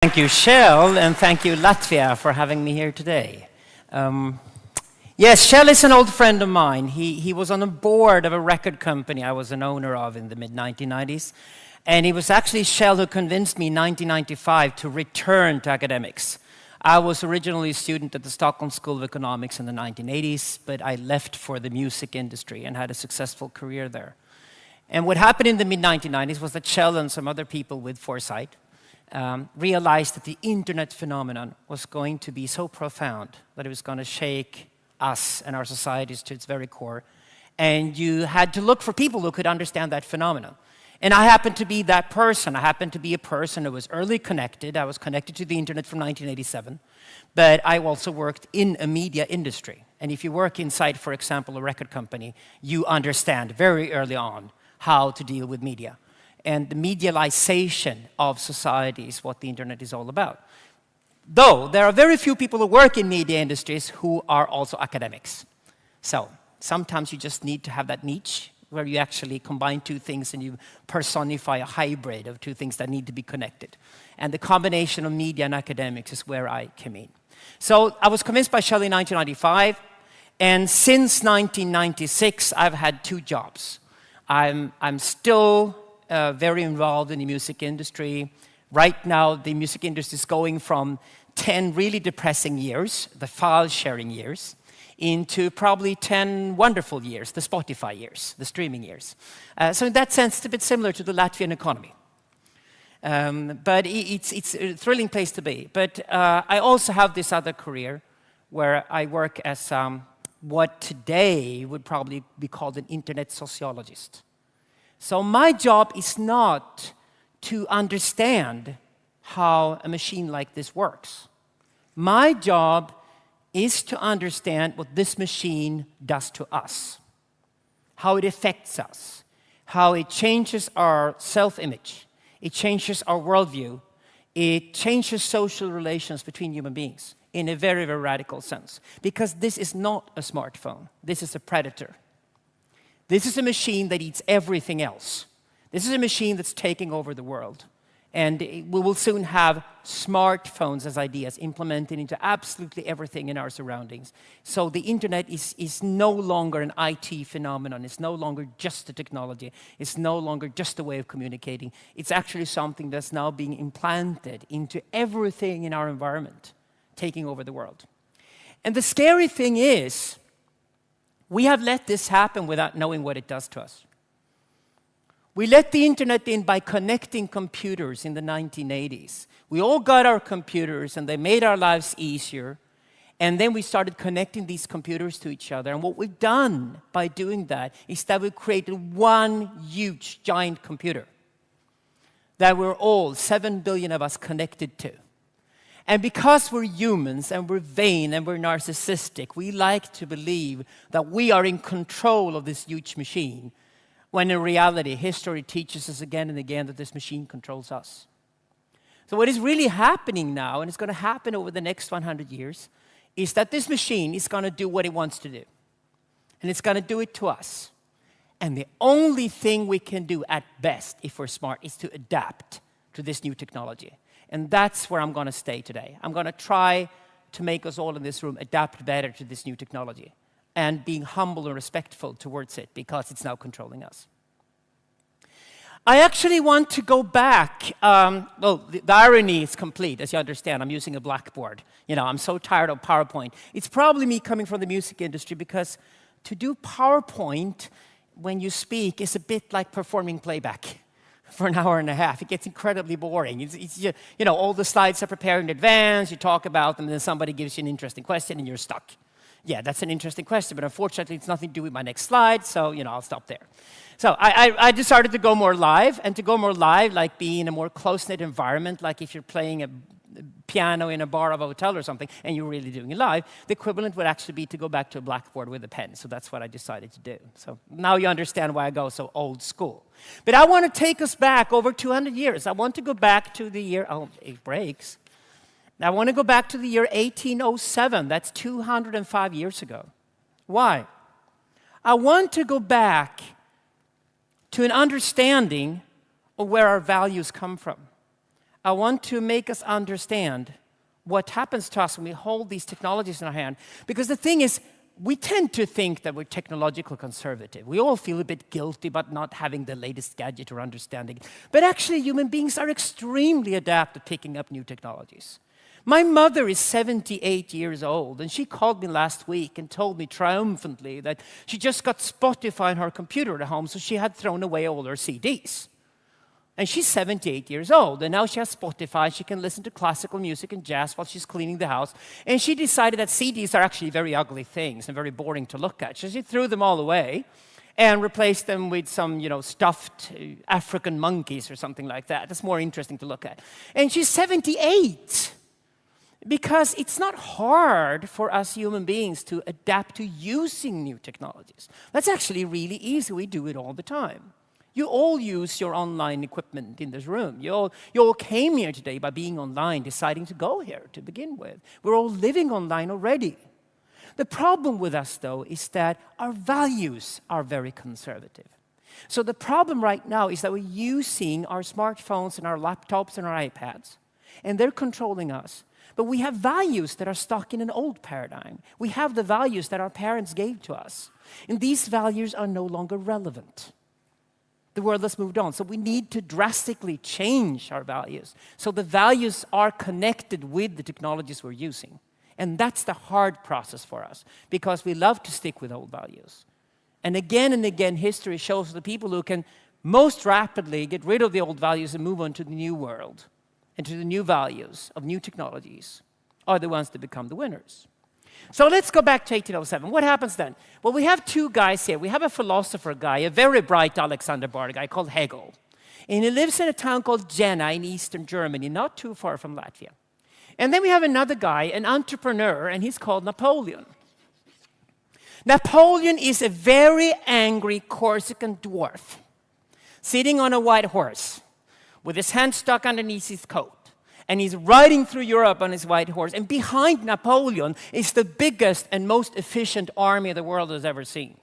Thank you, Shell, and thank you, Latvia, for having me here today. Yes, Shell is an old friend of mine. He was on the board of a record company I was an owner of in the mid-1990s. And it was actually Shell who convinced me in 1995 to return to academics. I was originally a student at the Stockholm School of Economics in the 1980s, but I left for the music industry and had a successful career there. And what happened in the mid-1990s was that Shell and some other people with foresight realized that the internet phenomenon was going to be so profound that it was going to shake us and our societies to its very core. And you had to look for people who could understand that phenomenon. And I happened to be that person. I happened to be a person who was early connected. I was connected to the internet from 1987. But I also worked in a media industry. And if you work inside, for example, a record company, you understand very early on how to deal with media. And the medialization of society is what the internet is all about. Though there are very few people who work in media industries who are also academics. So sometimes you just need to have that niche where you actually combine two things and you personify a hybrid of two things that need to be connected. And the combination of media and academics is where I came in. So I was convinced by Shell in 1995, and since 1996 I've had two jobs. I'm still very involved in the music industry. Right now, the music industry is going from 10 really depressing years, the file-sharing years, into probably 10 wonderful years, the Spotify years, the streaming years. So in that sense, it's a bit similar to the Latvian economy. But it's a thrilling place to be. But I also have this other career where I work as what today would probably be called an internet sociologist. So my job is not to understand how a machine like this works. My job is to understand what this machine does to us, how it affects us, how it changes our self-image, it changes our worldview, it changes social relations between human beings in a very, very radical sense. Because this is not a smartphone, this is a predator. This is a machine that eats everything else. This is a machine that's taking over the world. And we will soon have smartphones as ideas implemented into absolutely everything in our surroundings. So the internet is no longer an IT phenomenon. It's no longer just a technology. It's no longer just a way of communicating. It's actually something that's now being implanted into everything in our environment, taking over the world. And the scary thing is, we have let this happen without knowing what it does to us. We let the internet in by connecting computers in the 1980s. We all got our computers and they made our lives easier. And then we started connecting these computers to each other. And what we've done by doing that is that we've created one huge, giant computer that we're all, 7 billion of us, connected to. And because we're humans and we're vain and we're narcissistic, we like to believe that we are in control of this huge machine, when in reality, history teaches us again and again that this machine controls us. So what is really happening now, and it's going to happen over the next 100 years, is that this machine is going to do what it wants to do. And it's going to do it to us. And the only thing we can do at best, if we're smart, is to adapt to this new technology. And that's where I'm going to stay today. I'm going to try to make us all in this room adapt better to this new technology and being humble and respectful towards it because it's now controlling us. I actually want to go back. The irony is complete, as you understand. I'm using a blackboard. You know, I'm so tired of PowerPoint. It's probably me coming from the music industry because to do PowerPoint when you speak is a bit like performing playback for an hour and a half. It gets incredibly boring. It's just, you know, all the slides are prepared in advance, you talk about them, and then somebody gives you an interesting question and you're stuck. Yeah, that's an interesting question, but unfortunately it's nothing to do with my next slide, so, you know, I'll stop there. So I decided to go more live, and to go more live, like be in a more close-knit environment, like if you're playing a piano in a bar of a hotel or something, and you're really doing it live, the equivalent would actually be to go back to a blackboard with a pen. So that's what I decided to do. So now you understand why I go so old school. But I want to take us back over 200 years. I want to go back to the year, oh, it breaks. I want to go back to the year 1807. That's 205 years ago. Why? I want to go back to an understanding of where our values come from. I want to make us understand what happens to us when we hold these technologies in our hand. Because the thing is, we tend to think that we're technologically conservative. We all feel a bit guilty about not having the latest gadget or understanding. But actually, human beings are extremely adept at picking up new technologies. My mother is 78 years old, and she called me last week and told me triumphantly that she just got Spotify on her computer at home, so she had thrown away all her CDs. And she's 78 years old, and now she has Spotify. She can listen to classical music and jazz while she's cleaning the house. And she decided that CDs are actually very ugly things and very boring to look at. So she threw them all away and replaced them with some, stuffed African monkeys or something like that. That's more interesting to look at. And she's 78. Because it's not hard for us human beings to adapt to using new technologies. That's actually really easy. We do it all the time. You all use your online equipment in this room. You all came here today by being online, deciding to go here to begin with. We're all living online already. The problem with us, though, is that our values are very conservative. So the problem right now is that we're using our smartphones and our laptops and our iPads, and they're controlling us. But we have values that are stuck in an old paradigm. We have the values that our parents gave to us. And these values are no longer relevant. The world has moved on, so we need to drastically change our values. So the values are connected with the technologies we're using. And that's the hard process for us, because we love to stick with old values. And again, history shows the people who can most rapidly get rid of the old values and move on to the new world, and to the new values of new technologies, are the ones that become the winners. So let's go back to 1807. What happens then? Well, we have two guys here. We have a philosopher guy, a very bright Alexander Bard guy called Hegel. And he lives in a town called Jena in eastern Germany, not too far from Latvia. And then we have another guy, an entrepreneur, and he's called Napoleon. Napoleon is a very angry Corsican dwarf, sitting on a white horse, with his hand stuck underneath his coat. And he's riding through Europe on his white horse. And behind Napoleon is the biggest and most efficient army the world has ever seen.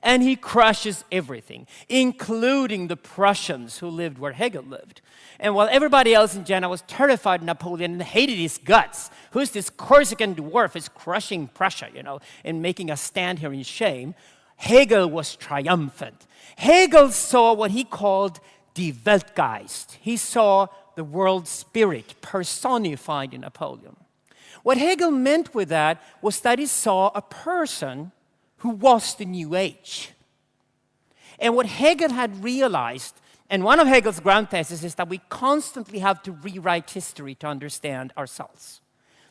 And he crushes everything, including the Prussians who lived where Hegel lived. And while everybody else in Jena was terrified of Napoleon and hated his guts, who's this Corsican dwarf is crushing Prussia, and making us stand here in shame, Hegel was triumphant. Hegel saw what he called Die Weltgeist. He saw the world spirit personified in Napoleon. What Hegel meant with that was that he saw a person who was the New Age. And what Hegel had realized, and one of Hegel's ground theses is that we constantly have to rewrite history to understand ourselves.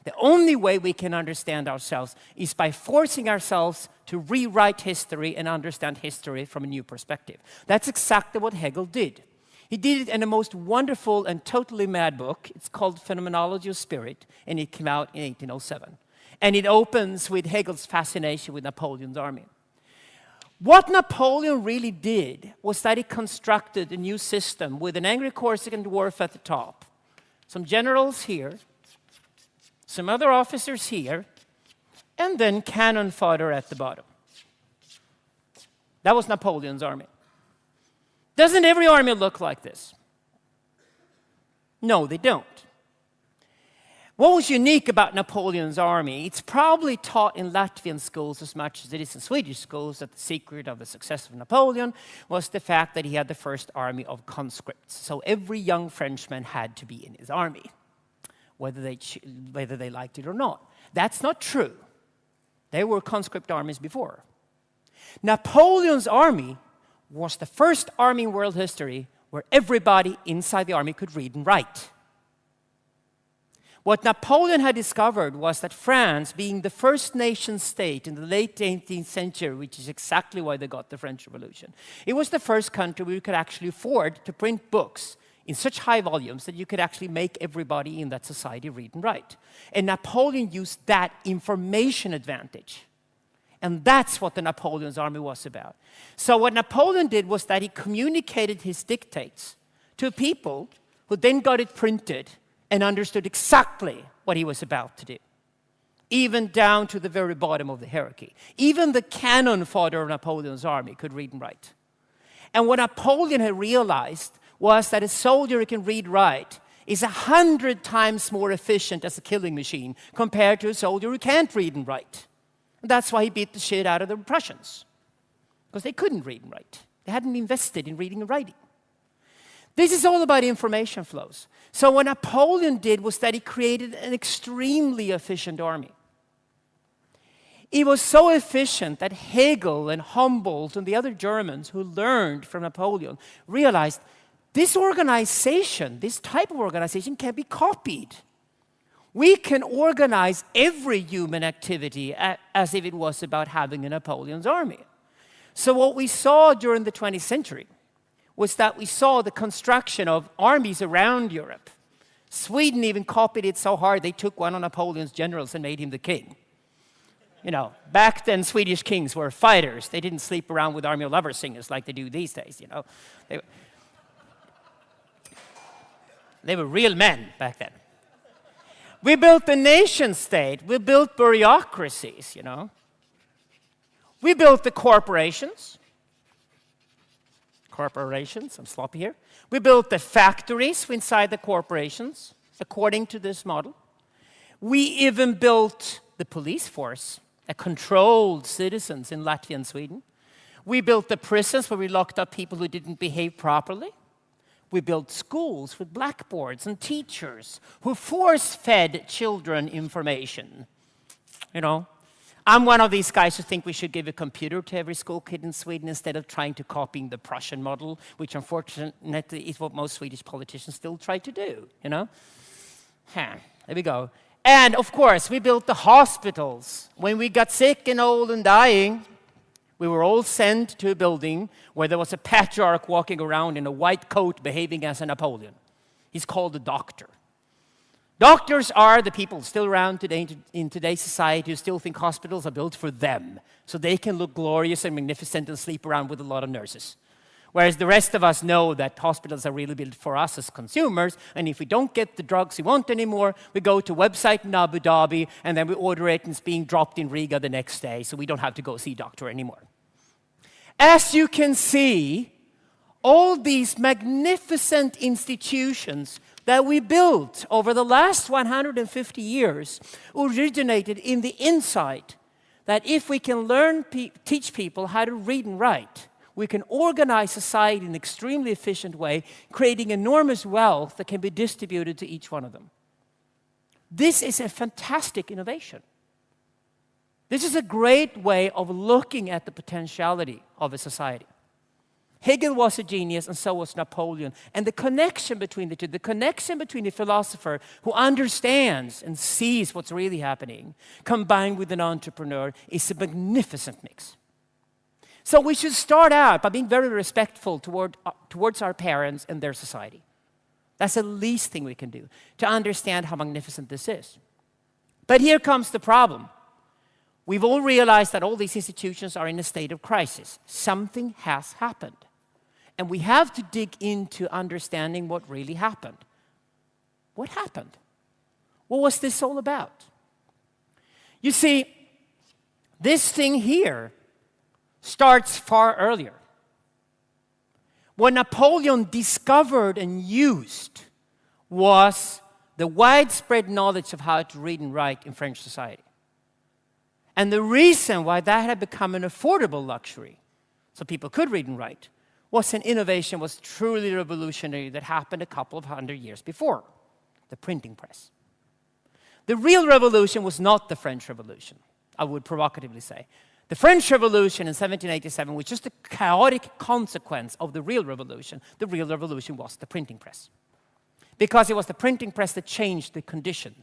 The only way we can understand ourselves is by forcing ourselves to rewrite history and understand history from a new perspective. That's exactly what Hegel did. He did it in a most wonderful and totally mad book. It's called Phenomenology of Spirit, and it came out in 1807. And it opens with Hegel's fascination with Napoleon's army. What Napoleon really did was that he constructed a new system with an angry Corsican dwarf at the top, some generals here, some other officers here, and then cannon fodder at the bottom. That was Napoleon's army. Doesn't every army look like this? No, they don't. What was unique about Napoleon's army? It's probably taught in Latvian schools as much as it is in Swedish schools, that the secret of the success of Napoleon was the fact that he had the first army of conscripts. So every young Frenchman had to be in his army, whether they liked it or not. That's not true. There were conscript armies before. Napoleon's army was the first army in world history where everybody inside the army could read and write. What Napoleon had discovered was that France, being the first nation state in the late 18th century, which is exactly why they got the French Revolution, it was the first country where you could actually afford to print books in such high volumes that you could actually make everybody in that society read and write. And Napoleon used that information advantage. And that's what the Napoleon's army was about. So what Napoleon did was that he communicated his dictates to people who then got it printed and understood exactly what he was about to do, even down to the very bottom of the hierarchy. Even the cannon fodder of Napoleon's army could read and write. And what Napoleon had realized was that a soldier who can read and write is 100 times more efficient as a killing machine compared to a soldier who can't read and write. And that's why he beat the shit out of the Prussians, because they couldn't read and write. They hadn't invested in reading and writing. This is all about information flows. So what Napoleon did was that he created an extremely efficient army. It was so efficient that Hegel and Humboldt and the other Germans who learned from Napoleon realized this organization, this type of organization, can be copied. We can organize every human activity as if it was about having a Napoleon's army. So what we saw during the 20th century was that we saw the construction of armies around Europe. Sweden even copied it so hard they took one of Napoleon's generals and made him the king. You know, back then Swedish kings were fighters. They didn't sleep around with army of lovers singers like they do these days, you know. They were real men back then. We built the nation state. We built bureaucracies, you know. We built the corporations. I'm sloppy here. We built the factories inside the corporations, according to this model. We even built the police force that controlled citizens in Latvia and Sweden. We built the prisons where we locked up people who didn't behave properly. We built schools with blackboards and teachers who force-fed children information. You know, I'm one of these guys who think we should give a computer to every school kid in Sweden instead of trying to copy the Prussian model, which unfortunately is what most Swedish politicians still try to do, you know? There we go. And, of course, we built the hospitals. When we got sick and old and dying, we were all sent to a building where there was a patriarch walking around in a white coat behaving as a Napoleon. He's called a doctor. Doctors are the people still around today in today's society who still think hospitals are built for them, so they can look glorious and magnificent and sleep around with a lot of nurses. Whereas the rest of us know that hospitals are really built for us as consumers, and if we don't get the drugs we want anymore, we go to a website in Abu Dhabi, and then we order it, and it's being dropped in Riga the next day, so we don't have to go see a doctor anymore. As you can see, all these magnificent institutions that we built over the last 150 years originated in the insight that if we can teach people how to read and write, we can organize society in an extremely efficient way, creating enormous wealth that can be distributed to each one of them. This is a fantastic innovation. This is a great way of looking at the potentiality of a society. Hegel was a genius, and so was Napoleon. And the connection between the two, the connection between a philosopher who understands and sees what's really happening, combined with an entrepreneur, is a magnificent mix. So we should start out by being very respectful towards our parents and their society. That's the least thing we can do to understand how magnificent this is. But here comes the problem. We've all realized that all these institutions are in a state of crisis. Something has happened. And we have to dig into understanding what really happened. What happened? What was this all about? You see, this thing here starts far earlier. What Napoleon discovered and used was the widespread knowledge of how to read and write in French society. And the reason why that had become an affordable luxury, so people could read and write, was an innovation was truly revolutionary that happened a couple of 100 years before, the printing press. The real revolution was not the French Revolution, I would provocatively say. The French Revolution in 1787 was just a chaotic consequence of the real revolution. The real revolution was the printing press. Because it was the printing press that changed the condition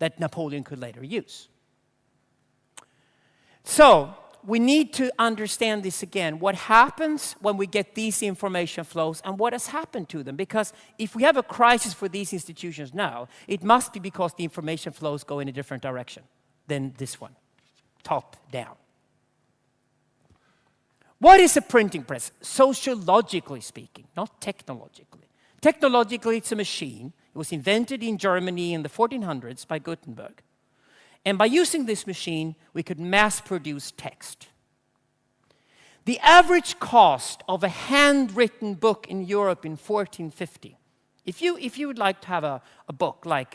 that Napoleon could later use. So, we need to understand this again. What happens when we get these information flows and what has happened to them? Because if we have a crisis for these institutions now, it must be because the information flows go in a different direction than this one, top down. What is a printing press? Sociologically speaking, not technologically. Technologically, it's a machine. It was invented in Germany in the 1400s by Gutenberg. And by using this machine, we could mass-produce text. The average cost of a handwritten book in Europe in 1450, If you would like to have a book like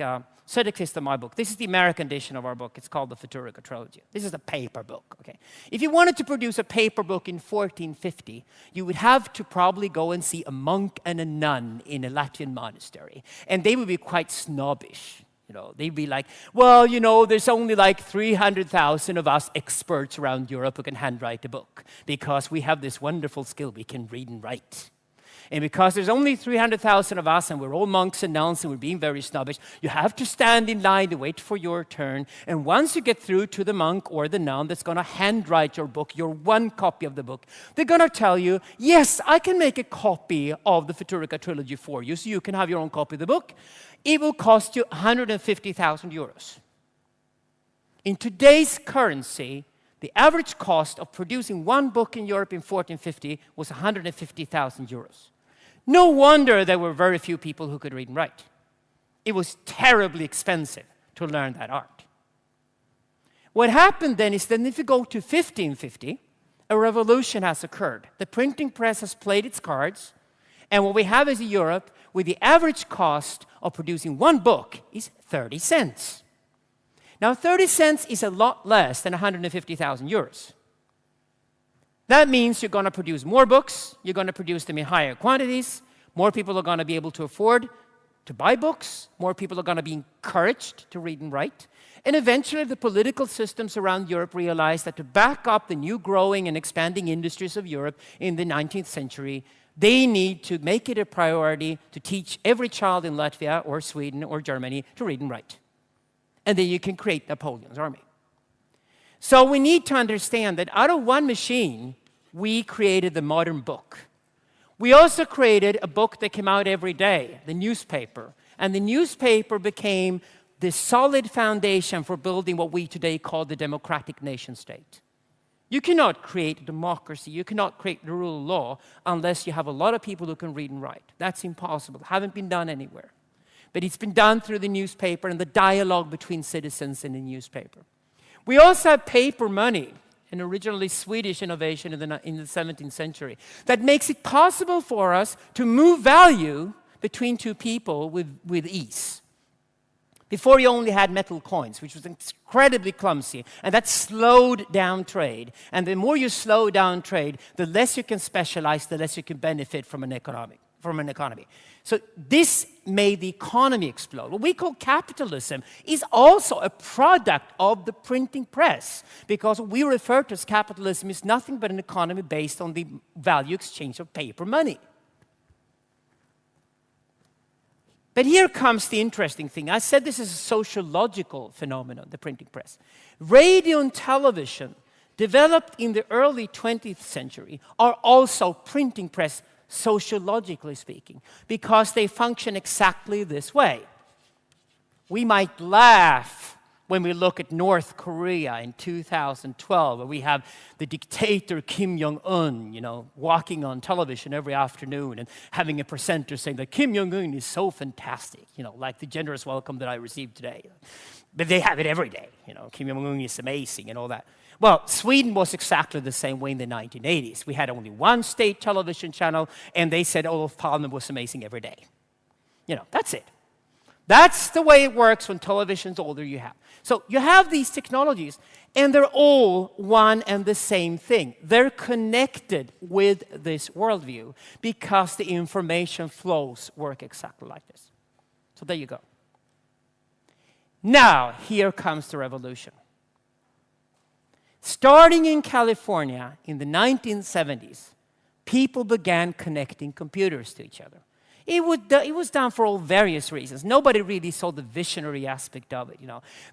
Söderqvist and my book, this is the American edition of our book. It's called the Futurica Trilogy. This is a paper book. Okay. If you wanted to produce a paper book in 1450, you would have to probably go and see a monk and a nun in a Latvian monastery, and they would be quite snobbish. They'd be like, well, there's only like 300,000 of us experts around Europe who can handwrite a book because we have this wonderful skill, we can read and write. And because there's only 300,000 of us and we're all monks and nuns and we're being very snobbish, you have to stand in line to wait for your turn. And once you get through to the monk or the nun that's going to handwrite your book, your one copy of the book, they're going to tell you, yes, I can make a copy of the Futurica Trilogy for you so you can have your own copy of the book. It will cost you 150,000 euros. In today's currency, the average cost of producing one book in Europe in 1450 was 150,000 euros. No wonder there were very few people who could read and write. It was terribly expensive to learn that art. What happened then is that if you go to 1550, a revolution has occurred. The printing press has played its cards, and what we have is a Europe where the average cost of producing one book is 30 cents. Now, 30 cents is a lot less than 150,000 euros. That means you're going to produce more books, you're going to produce them in higher quantities, more people are going to be able to afford to buy books, more people are going to be encouraged to read and write, and eventually the political systems around Europe realize that to back up the new growing and expanding industries of Europe in the 19th century, they need to make it a priority to teach every child in Latvia or Sweden or Germany to read and write. And then you can create Napoleon's army. So we need to understand that out of one machine, we created the modern book. We also created a book that came out every day, the newspaper. And the newspaper became the solid foundation for building what we today call the democratic nation state. You cannot create a democracy, you cannot create the rule of law unless you have a lot of people who can read and write. That's impossible. It hasn't been done anywhere. But it's been done through the newspaper and the dialogue between citizens in the newspaper. We also have paper money, an originally Swedish innovation in the 17th century, that makes it possible for us to move value between two people with ease. Before, you only had metal coins, which was incredibly clumsy, and that slowed down trade. And the more you slow down trade, the less you can specialize, the less you can benefit from an economy. So this made the economy explode. What we call capitalism is also a product of the printing press, because what we refer to as capitalism is nothing but an economy based on the value exchange of paper money. But here comes the interesting thing. I said this is a sociological phenomenon, the printing press. Radio and television, developed in the early 20th century, are also printing press, sociologically speaking, because they function exactly this way. We might laugh when we look at North Korea in 2012, where we have the dictator Kim Jong-un, walking on television every afternoon and having a presenter saying that Kim Jong-un is so fantastic, like the generous welcome that I received today. But they have it every day, Kim Jong-un is amazing and all that. Well, Sweden was exactly the same way in the 1980s. We had only one state television channel, and they said Olof Palme was amazing every day. That's it. That's the way it works when television's older you have. So you have these technologies, and they're all one and the same thing. They're connected with this worldview because the information flows work exactly like this. So there you go. Now, here comes the revolution. Starting in California in the 1970s, people began connecting computers to each other. It was done for all various reasons. Nobody really saw the visionary aspect of it.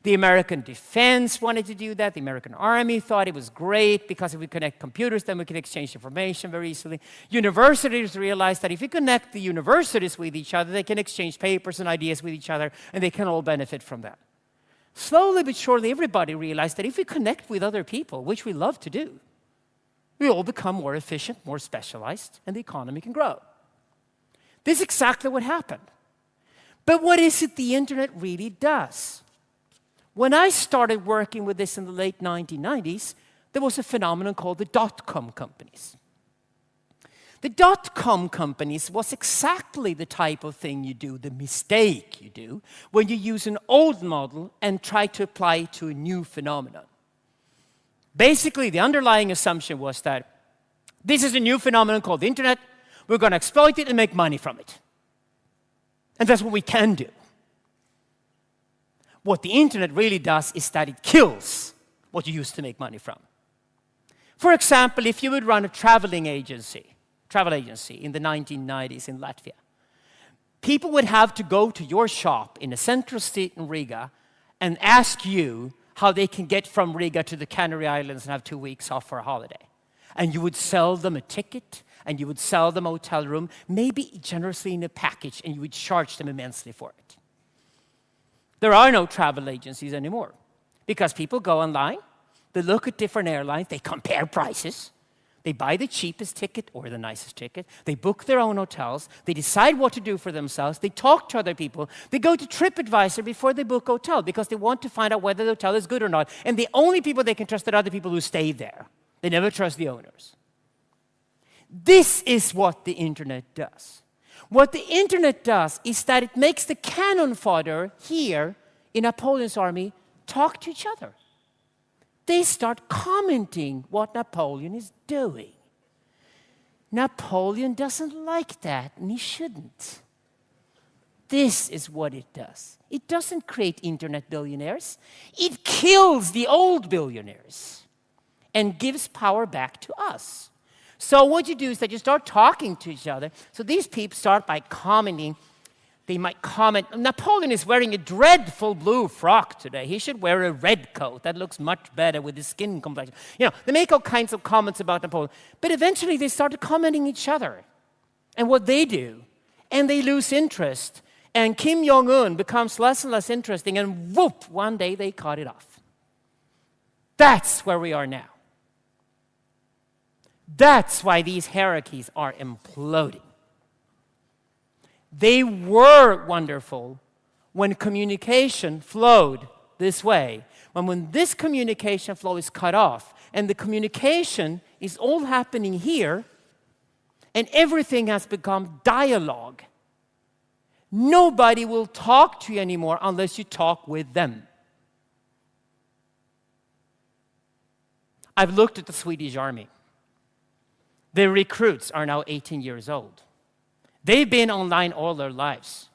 The American defense wanted to do that. The American army thought it was great because if we connect computers, then we can exchange information very easily. Universities realized that if you connect the universities with each other, they can exchange papers and ideas with each other, and they can all benefit from that. Slowly but surely, everybody realized that if we connect with other people, which we love to do, we all become more efficient, more specialized, and the economy can grow. This is exactly what happened. But what is it the internet really does? When I started working with this in the late 1990s, there was a phenomenon called the dot-com companies. The dot-com companies was exactly the type of thing you do, the mistake you do, when you use an old model and try to apply it to a new phenomenon. Basically, the underlying assumption was that this is a new phenomenon called the internet. We're going to exploit it and make money from it. And that's what we can do. What the internet really does is that it kills what you used to make money from. For example, if you would run a travel agency in the 1990s in Latvia, people would have to go to your shop in a central street in Riga and ask you how they can get from Riga to the Canary Islands and have 2 weeks off for a holiday. And you would sell them a ticket, and you would sell them a hotel room, maybe generously in a package, and you would charge them immensely for it. There are no travel agencies anymore because people go online, they look at different airlines, they compare prices, they buy the cheapest ticket or the nicest ticket, they book their own hotels, they decide what to do for themselves, they talk to other people, they go to TripAdvisor before they book a hotel because they want to find out whether the hotel is good or not. And the only people they can trust are other people who stay there. They never trust the owners. This is what the internet does. What the internet does is that it makes the cannon fodder here in Napoleon's army talk to each other. They start commenting what Napoleon is doing. Napoleon doesn't like that, and he shouldn't. This is what it does. It doesn't create internet billionaires. It kills the old billionaires and gives power back to us. So what you do is that you start talking to each other. So these people start by commenting. They might comment, Napoleon is wearing a dreadful blue frock today. He should wear a red coat. That looks much better with his skin complexion. You know, they make all kinds of comments about Napoleon. But eventually they start commenting each other and what they do. And they lose interest. And Kim Jong-un becomes less and less interesting. And whoop, one day they cut it off. That's where we are now. That's why these hierarchies are imploding. They were wonderful when communication flowed this way. When this communication flow is cut off, and the communication is all happening here, and everything has become dialogue, nobody will talk to you anymore unless you talk with them. I've looked at the Swedish army. The recruits are now 18 years old. They've been online all their lives.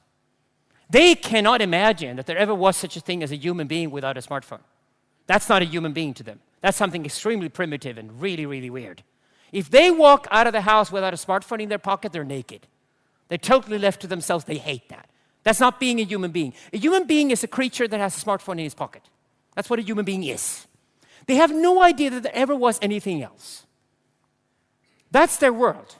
They cannot imagine that there ever was such a thing as a human being without a smartphone. That's not a human being to them. That's something extremely primitive and really, really weird. If they walk out of the house without a smartphone in their pocket, they're naked. They're totally left to themselves. They hate that. That's not being a human being. A human being is a creature that has a smartphone in his pocket. That's what a human being is. They have no idea that there ever was anything else. That's their world.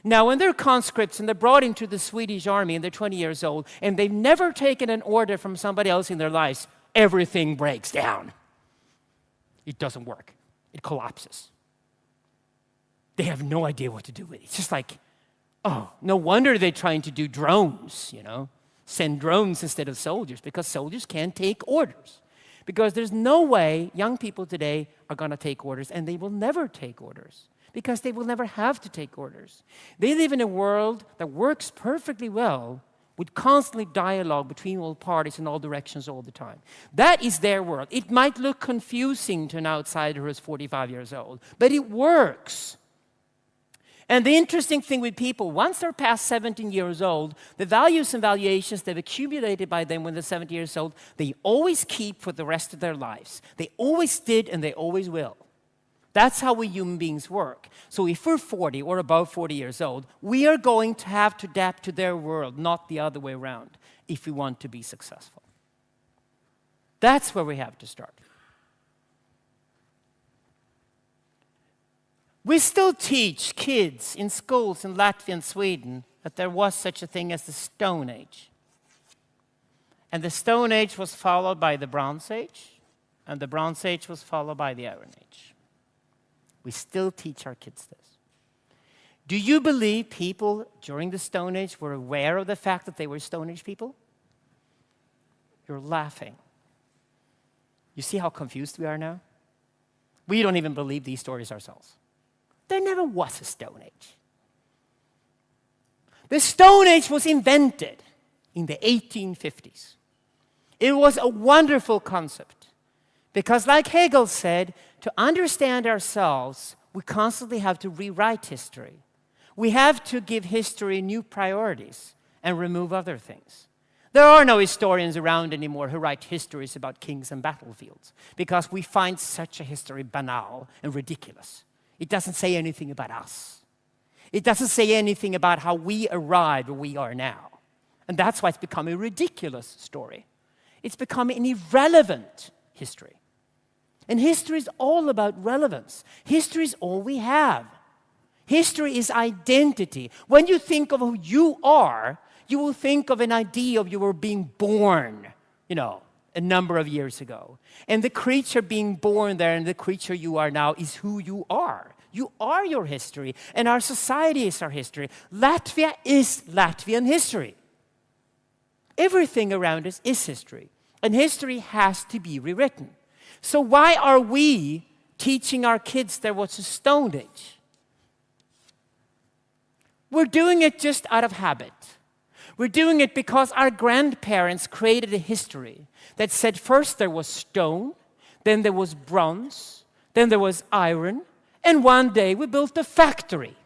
Now, when they're conscripts and they're brought into the Swedish army and they're 20 years old and they've never taken an order from somebody else in their lives, everything breaks down. It doesn't work. It collapses. They have no idea what to do with it. It's just like, oh, no wonder they're trying to do drones, send drones instead of soldiers, because soldiers can't take orders. Because there's no way young people today are going to take orders, and they will never take orders. Because they will never have to take orders. They live in a world that works perfectly well with constantly dialogue between all parties in all directions all the time. That is their world. It might look confusing to an outsider who is 45 years old, but it works. And the interesting thing with people, once they're past 17 years old, the values and valuations they've accumulated by them when they're 70 years old, they always keep for the rest of their lives. They always did and they always will. That's how we human beings work. So if we're 40 or above 40 years old, we are going to have to adapt to their world, not the other way around, if we want to be successful. That's where we have to start. We still teach kids in schools in Latvia and Sweden that there was such a thing as the Stone Age. And the Stone Age was followed by the Bronze Age, and the Bronze Age was followed by the Iron Age. We still teach our kids this. Do you believe people during the Stone Age were aware of the fact that they were Stone Age people? You're laughing. You see how confused we are now? We don't even believe these stories ourselves. There never was a Stone Age. The Stone Age was invented in the 1850s. It was a wonderful concept because, like Hegel said, to understand ourselves, we constantly have to rewrite history. We have to give history new priorities and remove other things. There are no historians around anymore who write histories about kings and battlefields because we find such a history banal and ridiculous. It doesn't say anything about us. It doesn't say anything about how we arrived where we are now. And that's why it's become a ridiculous story. It's become an irrelevant history. And history is all about relevance. History is all we have. History is identity. When you think of who you are, you will think of an idea of you were being born, a number of years ago. And the creature being born there and the creature you are now is who you are. You are your history, and our society is our history. Latvia is Latvian history. Everything around us is history, and history has to be rewritten. So why are we teaching our kids there was a Stone Age? We're doing it just out of habit. We're doing it because our grandparents created a history that said first there was stone, then there was bronze, then there was iron, and one day we built a factory.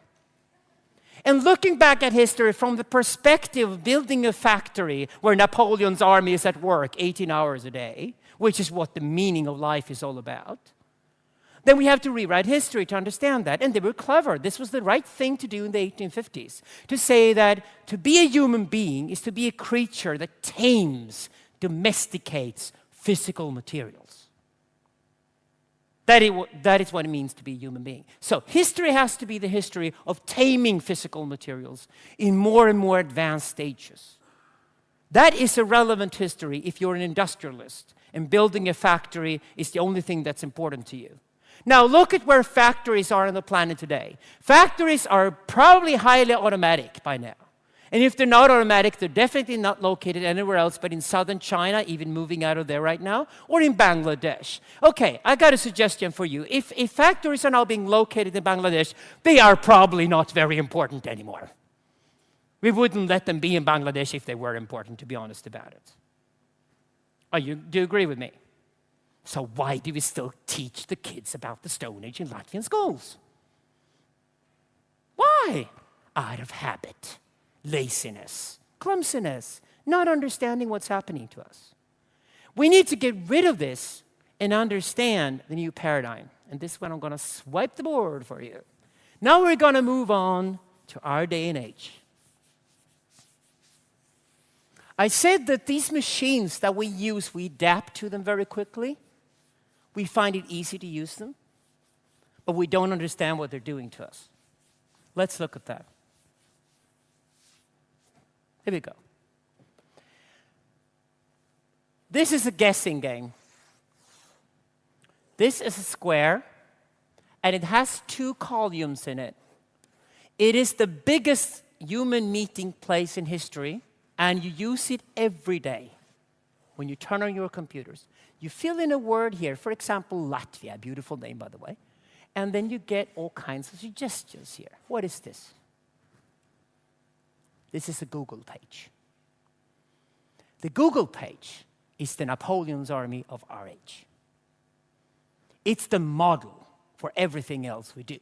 And looking back at history from the perspective of building a factory where Napoleon's army is at work 18 hours a day, which is what the meaning of life is all about, then we have to rewrite history to understand that. And they were clever. This was the right thing to do in the 1850s, to say that to be a human being is to be a creature that tames, domesticates physical materials. That is what it means to be a human being. So history has to be the history of taming physical materials in more and more advanced stages. That is a relevant history if you're an industrialist and building a factory is the only thing that's important to you. Now look at where factories are on the planet today. Factories are probably highly automatic by now. And if they're not automatic, they're definitely not located anywhere else but in southern China, even moving out of there right now, or in Bangladesh. Okay, I got a suggestion for you. If factories are now being located in Bangladesh, they are probably not very important anymore. We wouldn't let them be in Bangladesh if they were important, to be honest about it. Do you agree with me? So why do we still teach the kids about the Stone Age in Latvian schools? Why? Out of habit, laziness, clumsiness, not understanding what's happening to us. We need to get rid of this and understand the new paradigm. And this one I'm going to swipe the board for you. Now we're going to move on to our day and age. I said that these machines that we use, we adapt to them very quickly. We find it easy to use them, but we don't understand what they're doing to us. Let's look at that. Here we go. This is a guessing game. This is a square, and it has 2 columns in it. It is the biggest human meeting place in history, and you use it every day when you turn on your computers. You fill in a word here, for example, Latvia, beautiful name, by the way, and then you get all kinds of suggestions here. What is this? This is a Google page. The Google page is the Napoleon's army of our age. It's the model for everything else we do.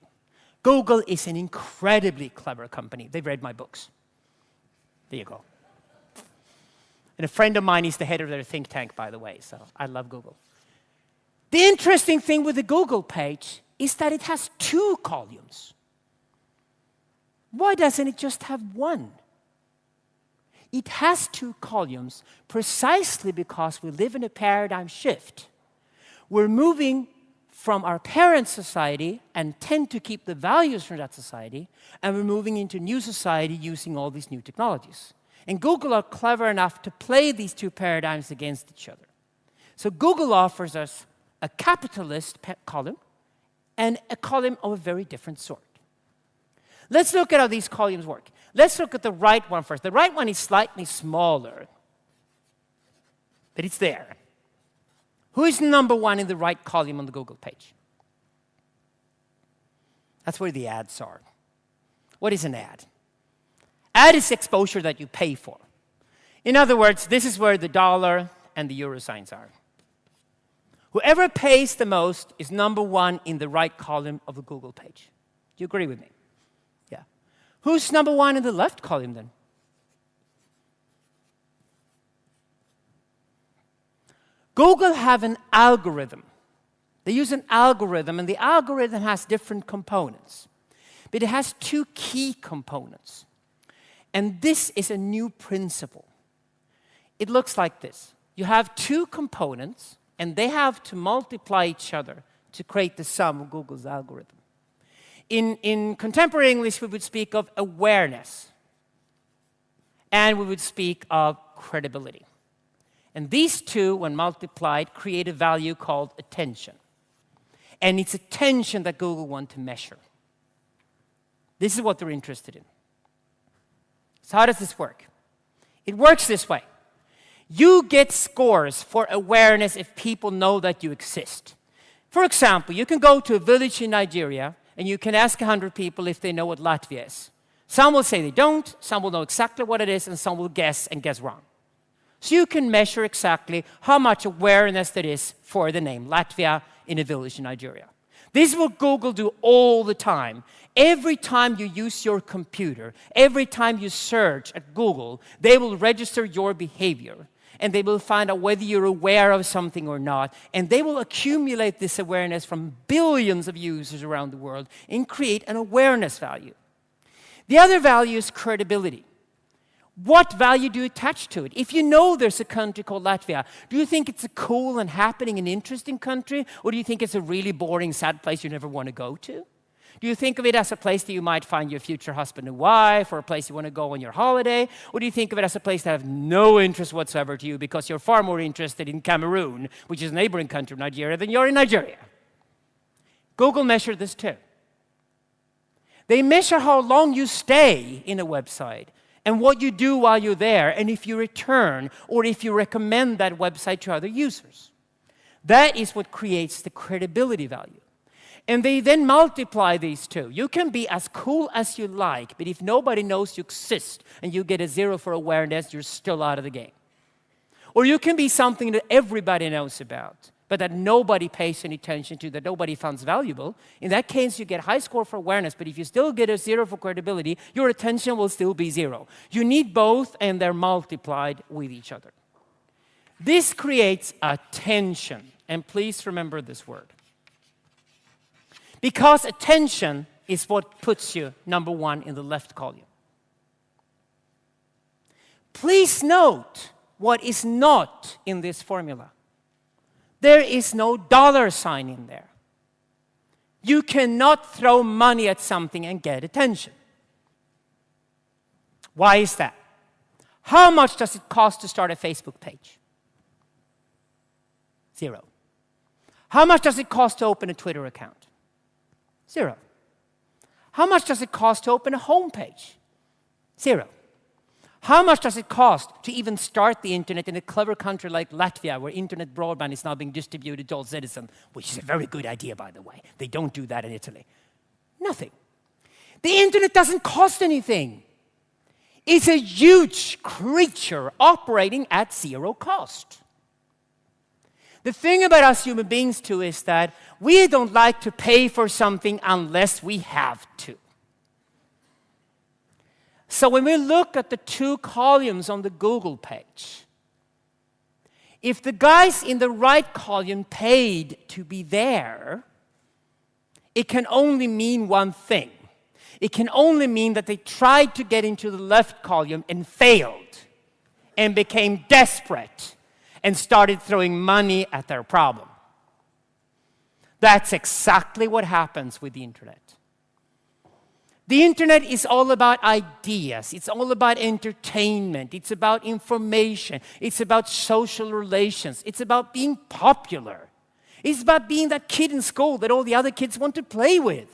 Google is an incredibly clever company. They've read my books. There you go. And a friend of mine is the head of their think tank, by the way, so I love Google. The interesting thing with the Google page is that it has 2 columns. Why doesn't it just have 1? It has 2 columns precisely because we live in a paradigm shift. We're moving from our parent society and tend to keep the values from that society, and we're moving into new society using all these new technologies. And Google are clever enough to play these 2 paradigms against each other. So Google offers us a capitalist column and a column of a very different sort. Let's look at how these columns work. Let's look at the right one first. The right one is slightly smaller, but it's there. Who is number 1 in the right column on the Google page? That's where the ads are. What is an ad? Ad is exposure that you pay for. In other words, this is where the dollar and the euro signs are. Whoever pays the most is number one in the right column of a Google page. Do you agree with me? Yeah. Who's number one in the left column then? Google have an algorithm. They use an algorithm, and the algorithm has different components. But it has two key components. And this is a new principle. It looks like this. You have two components, and they have to multiply each other to create the sum of Google's algorithm. In contemporary English, we would speak of awareness, and we would speak of credibility. And these two, when multiplied, create a value called attention. And it's attention that Google want to measure. This is what they're interested in. So how does this work? It works this way. You get scores for awareness if people know that you exist. For example, you can go to a village in Nigeria and you can ask 100 people if they know what Latvia is. Some will say they don't, some will know exactly what it is, and some will guess and guess wrong. So you can measure exactly how much awareness there is for the name Latvia in a village in Nigeria. This is what Google do all the time. Every time you use your computer, every time you search at Google, they will register your behavior. And they will find out whether you're aware of something or not. And they will accumulate this awareness from billions of users around the world and create an awareness value. The other value is credibility. What value do you attach to it? If you know there's a country called Latvia, do you think it's a cool and happening and interesting country? Or do you think it's a really boring, sad place you never want to go to? Do you think of it as a place that you might find your future husband and wife, or a place you want to go on your holiday? Or do you think of it as a place that has no interest whatsoever to you because you're far more interested in Cameroon, which is a neighboring country of Nigeria, than you're in Nigeria? Google measured this too. They measure how long you stay in a website and what you do while you're there, and if you return or if you recommend that website to other users. That is what creates the credibility value. And they then multiply these two. You can be as cool as you like, but if nobody knows you exist and you get a 0 for awareness, you're still out of the game. Or you can be something that everybody knows about, but that nobody pays any attention to, that nobody finds valuable. In that case, you get high score for awareness, but if you still get a 0 for credibility, your attention will still be 0. You need both, and they're multiplied with each other. This creates attention, and please remember this word. Because attention is what puts you number one in the left column. Please note what is not in this formula. There is no dollar sign in there. You cannot throw money at something and get attention. Why is that? How much does it cost to start a Facebook page? 0. How much does it cost to open a Twitter account? 0. How much does it cost to open a homepage? 0. How much does it cost to even start the internet in a clever country like Latvia, where internet broadband is now being distributed to all citizens, which is a very good idea, by the way. They don't do that in Italy. Nothing. The internet doesn't cost anything. It's a huge creature operating at 0 cost. The thing about us human beings, too, is that we don't like to pay for something unless we have to. So when we look at the two columns on the Google page, if the guys in the right column paid to be there, it can only mean one thing. It can only mean that they tried to get into the left column and failed and became desperate and started throwing money at their problem. That's exactly what happens with the internet. The internet is all about ideas. It's all about entertainment. It's about information. It's about social relations. It's about being popular. It's about being that kid in school that all the other kids want to play with.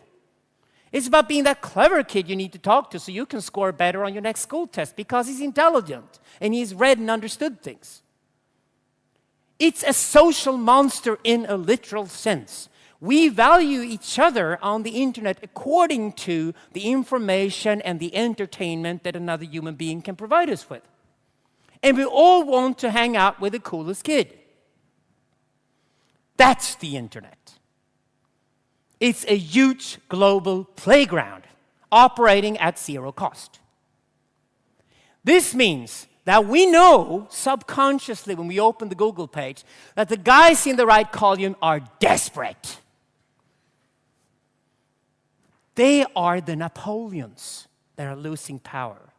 It's about being that clever kid you need to talk to so you can score better on your next school test because he's intelligent and he's read and understood things. It's a social monster in a literal sense. We value each other on the internet according to the information and the entertainment that another human being can provide us with. And we all want to hang out with the coolest kid. That's the internet. It's a huge global playground operating at zero cost. This means that we know subconsciously when we open the Google page that the guys in the right column are desperate. They are the Napoleons that are losing power.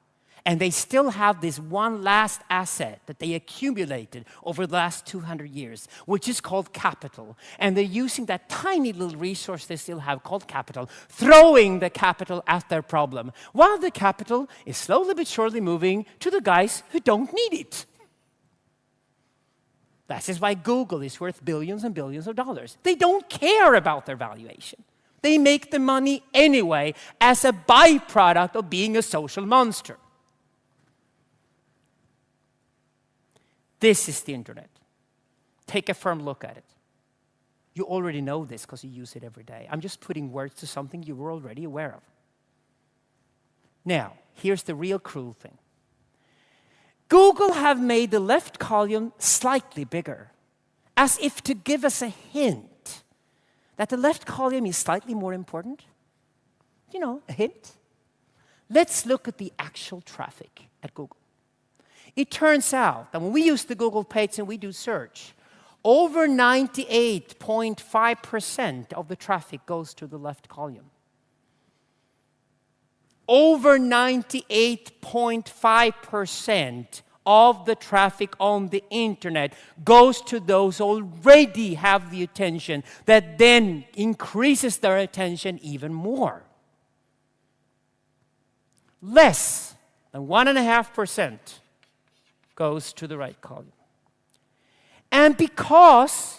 And they still have this one last asset that they accumulated over the last 200 years, which is called capital. And they're using that tiny little resource they still have called capital, throwing the capital at their problem, while the capital is slowly but surely moving to the guys who don't need it. That is why Google is worth billions and billions of dollars. They don't care about their valuation. They make the money anyway as a byproduct of being a social monster. This is the internet. Take a firm look at it. You already know this because you use it every day. I'm just putting words to something you were already aware of. Now, here's the real cruel thing. Google have made the left column slightly bigger, as if to give us a hint that the left column is slightly more important. You know, a hint. Let's look at the actual traffic at Google. It turns out that when we use the Google page and we do search, over 98.5% of the traffic goes to the left column. Over 98.5% of the traffic on the internet goes to those who already have the attention that then increases their attention even more. Less than 1.5% goes to the right column. And because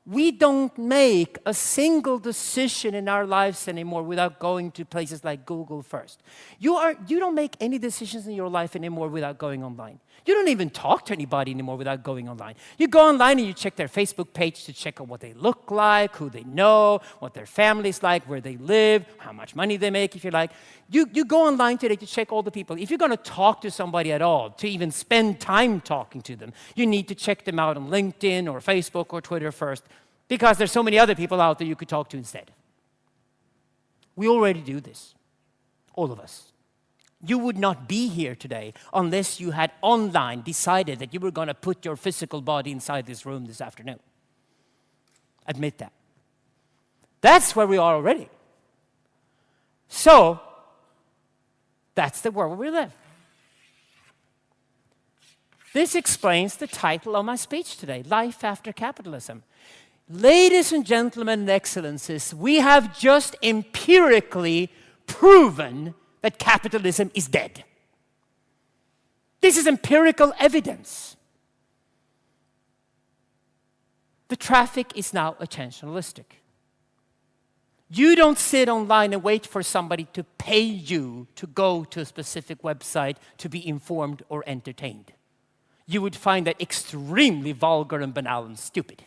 we don't make a single decision in our lives anymore without going to places like Google first. You don't make any decisions in your life anymore without going online. You don't even talk to anybody anymore without going online. You go online and you check their Facebook page to check out what they look like, who they know, what their family's like, where they live, how much money they make, if you like. You go online today to check all the people. If you're going to talk to somebody at all, to even spend time talking to them, you need to check them out on LinkedIn or Facebook or Twitter first, because there's so many other people out there you could talk to instead. We already do this, all of us. You would not be here today unless you had online decided that you were going to put your physical body inside this room this afternoon. Admit that. That's where we are already. So, that's the world where we live. This explains the title of my speech today, Life After Capitalism. Ladies and gentlemen and excellencies, we have just empirically proven that capitalism is dead. This is empirical evidence. The traffic is now attentionalistic. You don't sit online and wait for somebody to pay you to go to a specific website to be informed or entertained. You would find that extremely vulgar and banal and stupid.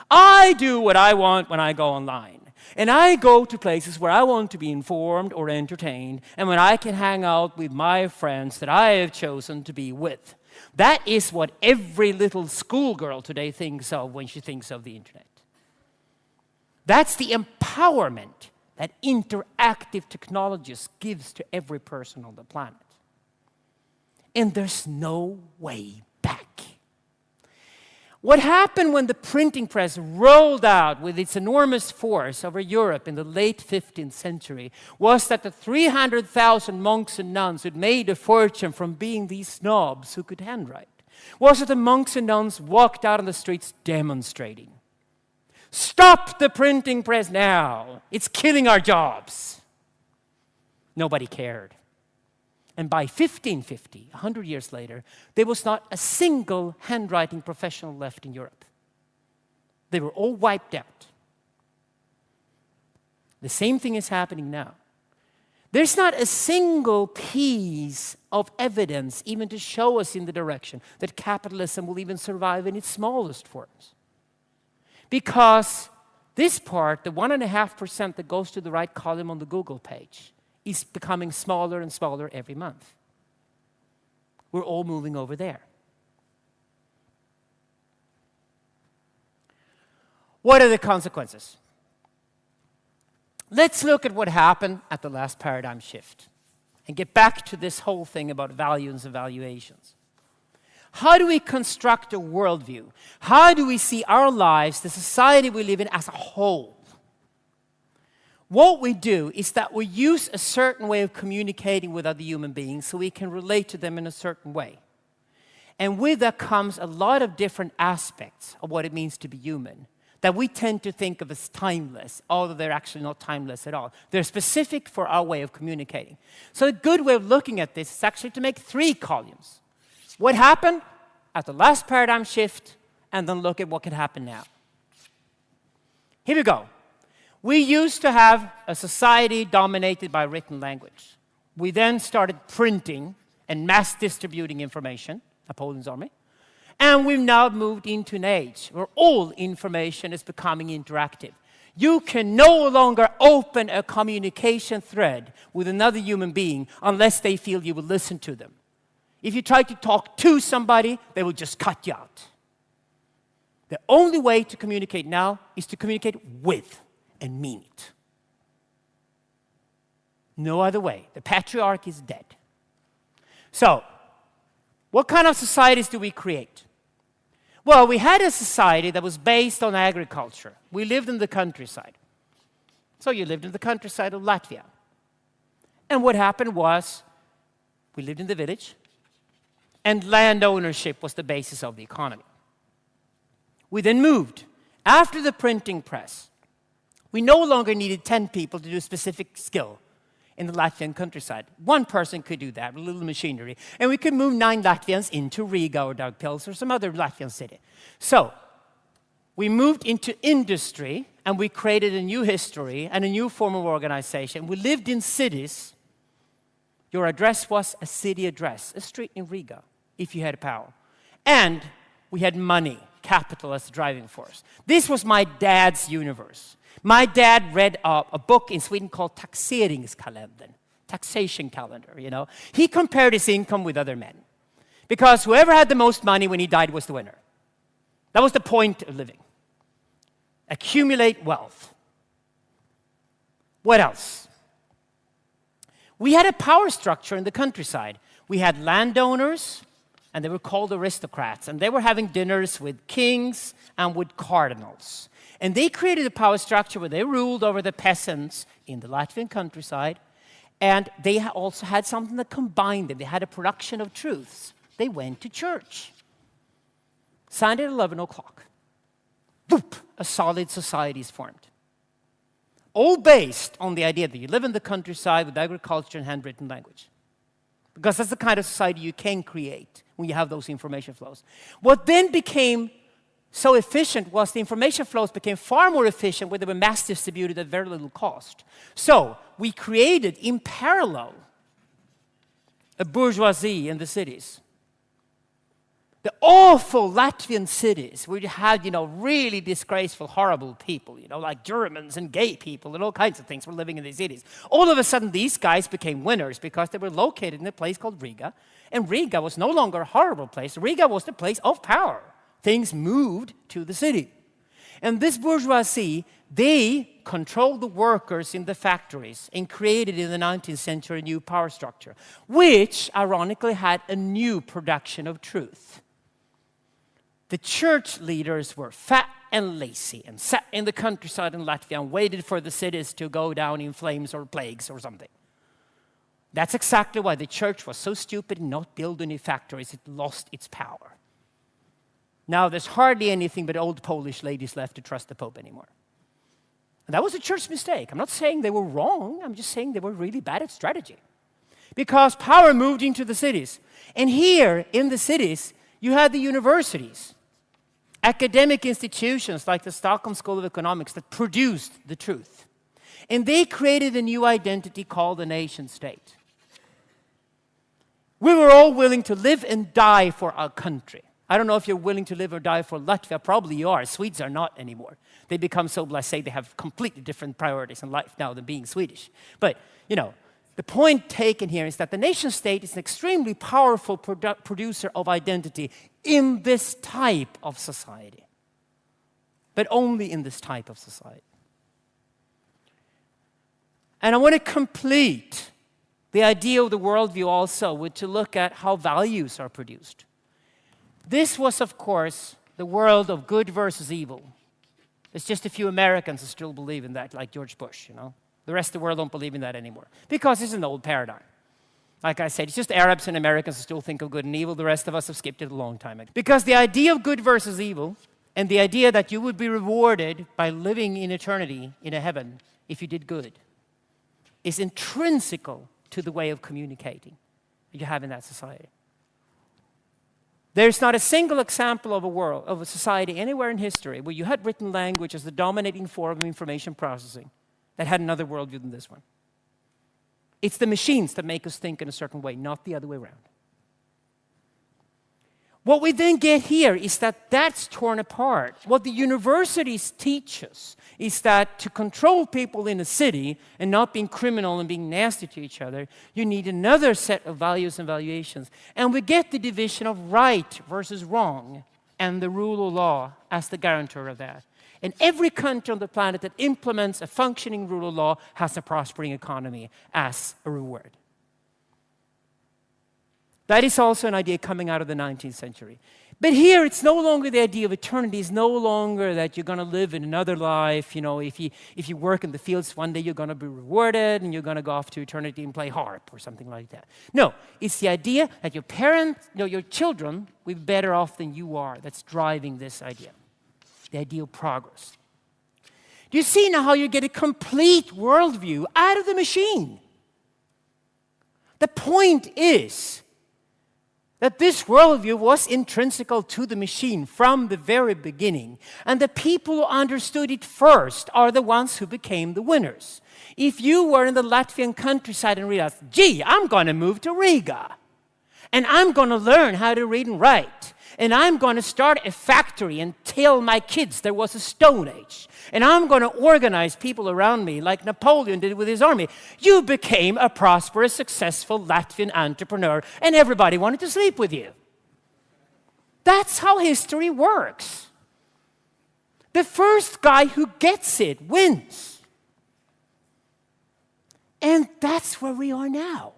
I do what I want when I go online. And I go to places where I want to be informed or entertained, and when I can hang out with my friends that I have chosen to be with. That is what every little schoolgirl today thinks of when she thinks of the internet. That's the empowerment that interactive technologies gives to every person on the planet. And there's no way back. What happened when the printing press rolled out with its enormous force over Europe in the late 15th century was that the 300,000 monks and nuns who'd made a fortune from being these snobs who could handwrite, was that the monks and nuns walked out on the streets demonstrating. Stop the printing press now! It's killing our jobs! Nobody cared. And by 1550, 100 years later, there was not a single handwriting professional left in Europe. They were all wiped out. The same thing is happening now. There's not a single piece of evidence even to show us in the direction that capitalism will even survive in its smallest forms. Because This part, the 1.5% that goes to the right column on the Google page, is becoming smaller and smaller every month. We're all moving over there. What are the consequences? Let's look at what happened at the last paradigm shift and get back to this whole thing about values and valuations. How do we construct a worldview? How do we see our lives, the society we live in, as a whole? What we do is that we use a certain way of communicating with other human beings so we can relate to them in a certain way. And with that comes a lot of different aspects of what it means to be human that we tend to think of as timeless, although they're actually not timeless at all. They're specific for our way of communicating. So a good way of looking at this is actually to make 3 columns. What happened at the last paradigm shift, and then look at what could happen now. Here we go. We used to have a society dominated by written language. We then started printing and mass distributing information, Napoleon's army. And we've now moved into an age where all information is becoming interactive. You can no longer open a communication thread with another human being unless they feel you will listen to them. If you try to talk to somebody, they will just cut you out. The only way to communicate now is to communicate with and mean it. No other way. The patriarch is dead. So, what kind of societies do we create? Well, we had a society that was based on agriculture. We lived in the countryside. So you lived in the countryside of Latvia. And what happened was, we lived in the village, and land ownership was the basis of the economy. We then moved. After the printing press, we no longer needed 10 people to do a specific skill in the Latvian countryside. One person could do that with a little machinery. And we could move 9 Latvians into Riga or Daugavpils or some other Latvian city. So, we moved into industry and we created a new history and a new form of organization. We lived in cities. Your address was a city address, a street in Riga, if you had power. And we had money, capital as the driving force. This was my dad's universe. My dad read a book in Sweden called Taxeringskalendern, taxation calendar, you know. He compared his income with other men. Because whoever had the most money when he died was the winner. That was the point of living. Accumulate wealth. What else? We had a power structure in the countryside. We had landowners, and they were called aristocrats, and they were having dinners with kings and with cardinals. And they created a power structure where they ruled over the peasants in the Latvian countryside. And they also had something that combined them. They had a production of truths. They went to church. Sunday at 11 o'clock. Boop, a solid society is formed. All based on the idea that you live in the countryside with agriculture and handwritten language. Because that's the kind of society you can create when you have those information flows. What then became so efficient was the information flows became far more efficient when they were mass distributed at very little cost. So we created in parallel a bourgeoisie in the cities. The awful Latvian cities where you had, really disgraceful, horrible people, like Germans and gay people and all kinds of things were living in these cities. All of a sudden, these guys became winners because they were located in a place called Riga. And Riga was no longer a horrible place. Riga was the place of power. Things moved to the city. And this bourgeoisie, they controlled the workers in the factories and created in the 19th century a new power structure, which ironically had a new production of truth. The church leaders were fat and lazy and sat in the countryside in Latvia and waited for the cities to go down in flames or plagues or something. That's exactly why the church was so stupid in not building any factories. It lost its power. Now, there's hardly anything but old Polish ladies left to trust the Pope anymore. And that was a church mistake. I'm not saying they were wrong. I'm just saying they were really bad at strategy. Because power moved into the cities. And here, in the cities, you had the universities, academic institutions like the Stockholm School of Economics that produced the truth. And they created a new identity called the nation state. We were all willing to live and die for our country. I don't know if you're willing to live or die for Latvia. Probably you are. Swedes are not anymore. They become so blasé, they have completely different priorities in life now than being Swedish. But, you know, the point taken here is that the nation state is an extremely powerful producer of identity in this type of society. But only in this type of society. And I want to complete the idea of the worldview also with to look at how values are produced. This was, of course, the world of good versus evil. There's just a few Americans who still believe in that, like George Bush, you know. The rest of the world don't believe in that anymore because it's an old paradigm. Like I said, it's just Arabs and Americans who still think of good and evil. The rest of us have skipped it a long time ago. Because the idea of good versus evil and the idea that you would be rewarded by living in eternity in a heaven if you did good is intrinsical to the way of communicating you have in that society. There's not a single example of a world, of a society anywhere in history where you had written language as the dominating form of information processing that had another worldview than this one. It's the machines that make us think in a certain way, not the other way around. What we then get here is that that's torn apart. What the universities teach us is that to control people in a city and not being criminal and being nasty to each other, you need another set of values and valuations. And we get the division of right versus wrong and the rule of law as the guarantor of that. And every country on the planet that implements a functioning rule of law has a prospering economy as a reward. That is also an idea coming out of the 19th century. But here, it's no longer the idea of eternity. It's no longer that you're going to live in another life. You know, if you work in the fields, one day you're going to be rewarded and you're going to go off to eternity and play harp or something like that. No, it's the idea that your parents, your children will be better off than you are. That's driving this idea, the idea of progress. Do you see now how you get a complete worldview out of the machine? The point is that this worldview was intrinsical to the machine from the very beginning. And the people who understood it first are the ones who became the winners. If you were in the Latvian countryside and realized, gee, I'm going to move to Riga, and I'm going to learn how to read and write, and I'm going to start a factory and tell my kids there was a Stone Age, and I'm going to organize people around me like Napoleon did with his army, you became a prosperous, successful Latvian entrepreneur, and everybody wanted to sleep with you. That's how history works. The first guy who gets it wins. And that's where we are now.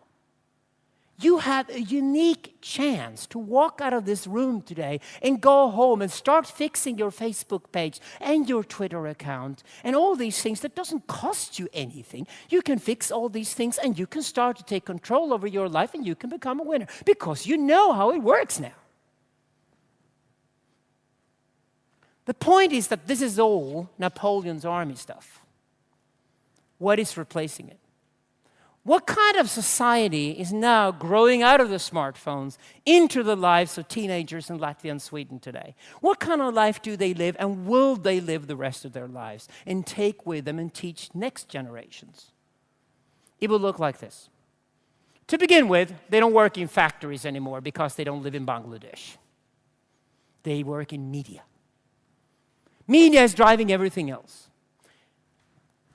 You have a unique chance to walk out of this room today and go home and start fixing your Facebook page and your Twitter account and all these things that doesn't cost you anything. You can fix all these things and you can start to take control over your life and you can become a winner because you know how it works now. The point is that this is all Napoleon's army stuff. What is replacing it? What kind of society is now growing out of the smartphones into the lives of teenagers in Latvia and Sweden today? What kind of life do they live, and will they live the rest of their lives and take with them and teach next generations? It will look like this. To begin with, they don't work in factories anymore because they don't live in Bangladesh. They work in media. Media is driving everything else.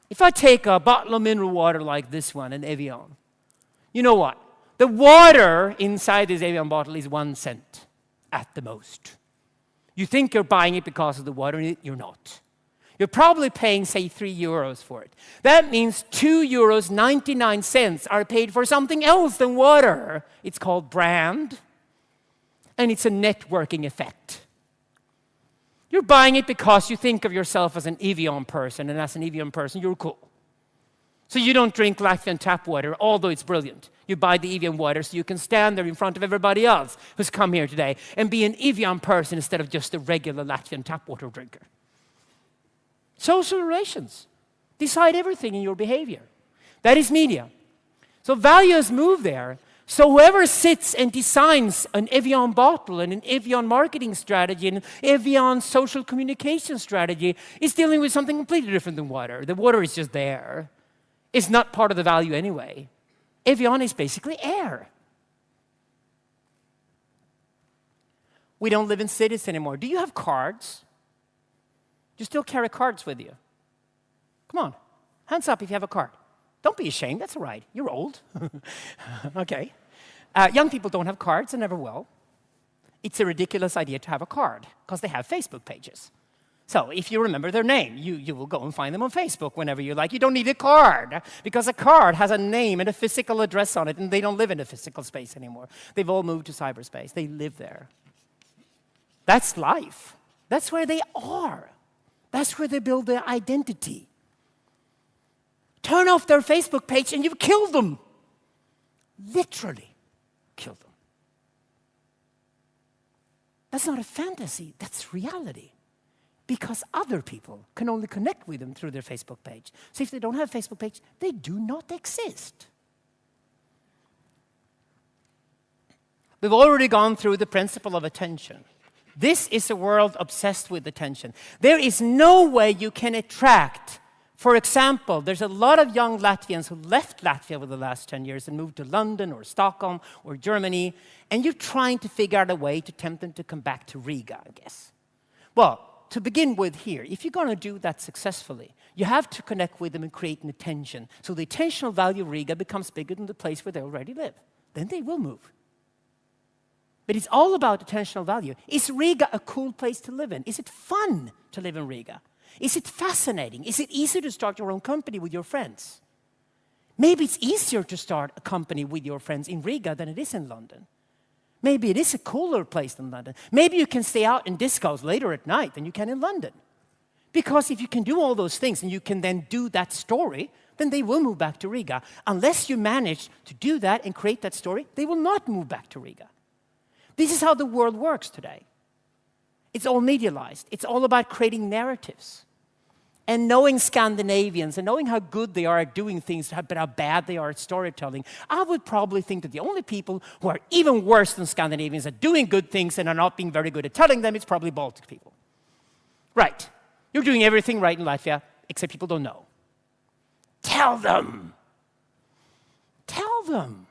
If I take a bottle of mineral water like this one, an Evian, you know what? The water inside this Evian bottle is 1 cent at the most. You think you're buying it because of the water, you're not. You're probably paying, say, 3 euros for it. That means 2.99 euros are paid for something else than water. It's called brand, and it's a networking effect. You're buying it because you think of yourself as an Evian person, and as an Evian person, you're cool. So you don't drink Latvian tap water, although it's brilliant. You buy the Evian water so you can stand there in front of everybody else who's come here today and be an Evian person instead of just a regular Latvian tap water drinker. Social relations decide everything in your behavior. That is media. So values move there. So whoever sits and designs an Evian bottle and an Evian marketing strategy and an Evian social communication strategy is dealing with something completely different than water. The water is just there. It's not part of the value anyway. Evian is basically air. We don't live in cities anymore. Do you have cards? Do you still carry cards with you? Come on, hands up if you have a card. Don't be ashamed, that's all right. You're old. Okay. Young people don't have cards and never will. It's a ridiculous idea to have a card because they have Facebook pages. So if you remember their name, you will go and find them on Facebook whenever you like. You don't need a card because a card has a name and a physical address on it, and they don't live in a physical space anymore. They've all moved to cyberspace. They live there. That's life. That's where they are. That's where they build their identity. Turn off their Facebook page and you've killed them. Literally killed them. That's not a fantasy, that's reality. Because other people can only connect with them through their Facebook page. So if they don't have a Facebook page, they do not exist. We've already gone through the principle of attention. This is a world obsessed with attention. There is no way you can attract. For example, there's a lot of young Latvians who left Latvia over the last 10 years and moved to London or Stockholm or Germany, and you're trying to figure out a way to tempt them to come back to Riga, I guess. Well, to begin with here, if you're going to do that successfully, you have to connect with them and create an attention. So the attentional value of Riga becomes bigger than the place where they already live. Then they will move. But it's all about attentional value. Is Riga a cool place to live in? Is it fun to live in Riga? Is it fascinating? Is it easier to start your own company with your friends? Maybe it's easier to start a company with your friends in Riga than it is in London. Maybe it is a cooler place than London. Maybe you can stay out in discos later at night than you can in London. Because if you can do all those things and you can then do that story, then they will move back to Riga. Unless you manage to do that and create that story, they will not move back to Riga. This is how the world works today. It's all medialized. It's all about creating narratives. And knowing Scandinavians and knowing how good they are at doing things, but how bad they are at storytelling, I would probably think that the only people who are even worse than Scandinavians at doing good things and are not being very good at telling them, it's probably Baltic people. Right. You're doing everything right in Latvia, except people don't know. Tell them. Tell them.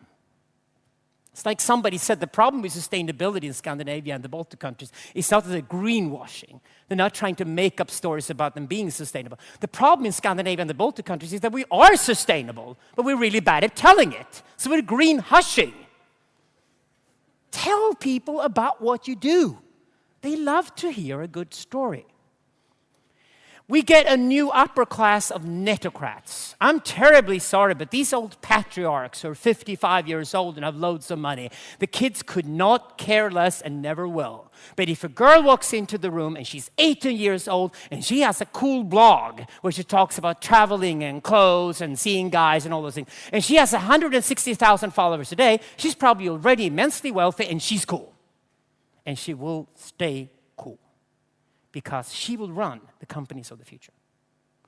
It's like somebody said, the problem with sustainability in Scandinavia and the Baltic countries is not that they're greenwashing. They're not trying to make up stories about them being sustainable. The problem in Scandinavia and the Baltic countries is that we are sustainable, but we're really bad at telling it. So we're green hushing. Tell people about what you do. They love to hear a good story. We get a new upper class of netocrats. I'm terribly sorry, but these old patriarchs who are 55 years old and have loads of money, the kids could not care less and never will. But if a girl walks into the room and she's 18 years old and she has a cool blog where she talks about traveling and clothes and seeing guys and all those things, and she has 160,000 followers a day, she's probably already immensely wealthy and she's cool. And she will stay cool. Because she will run the companies of the future.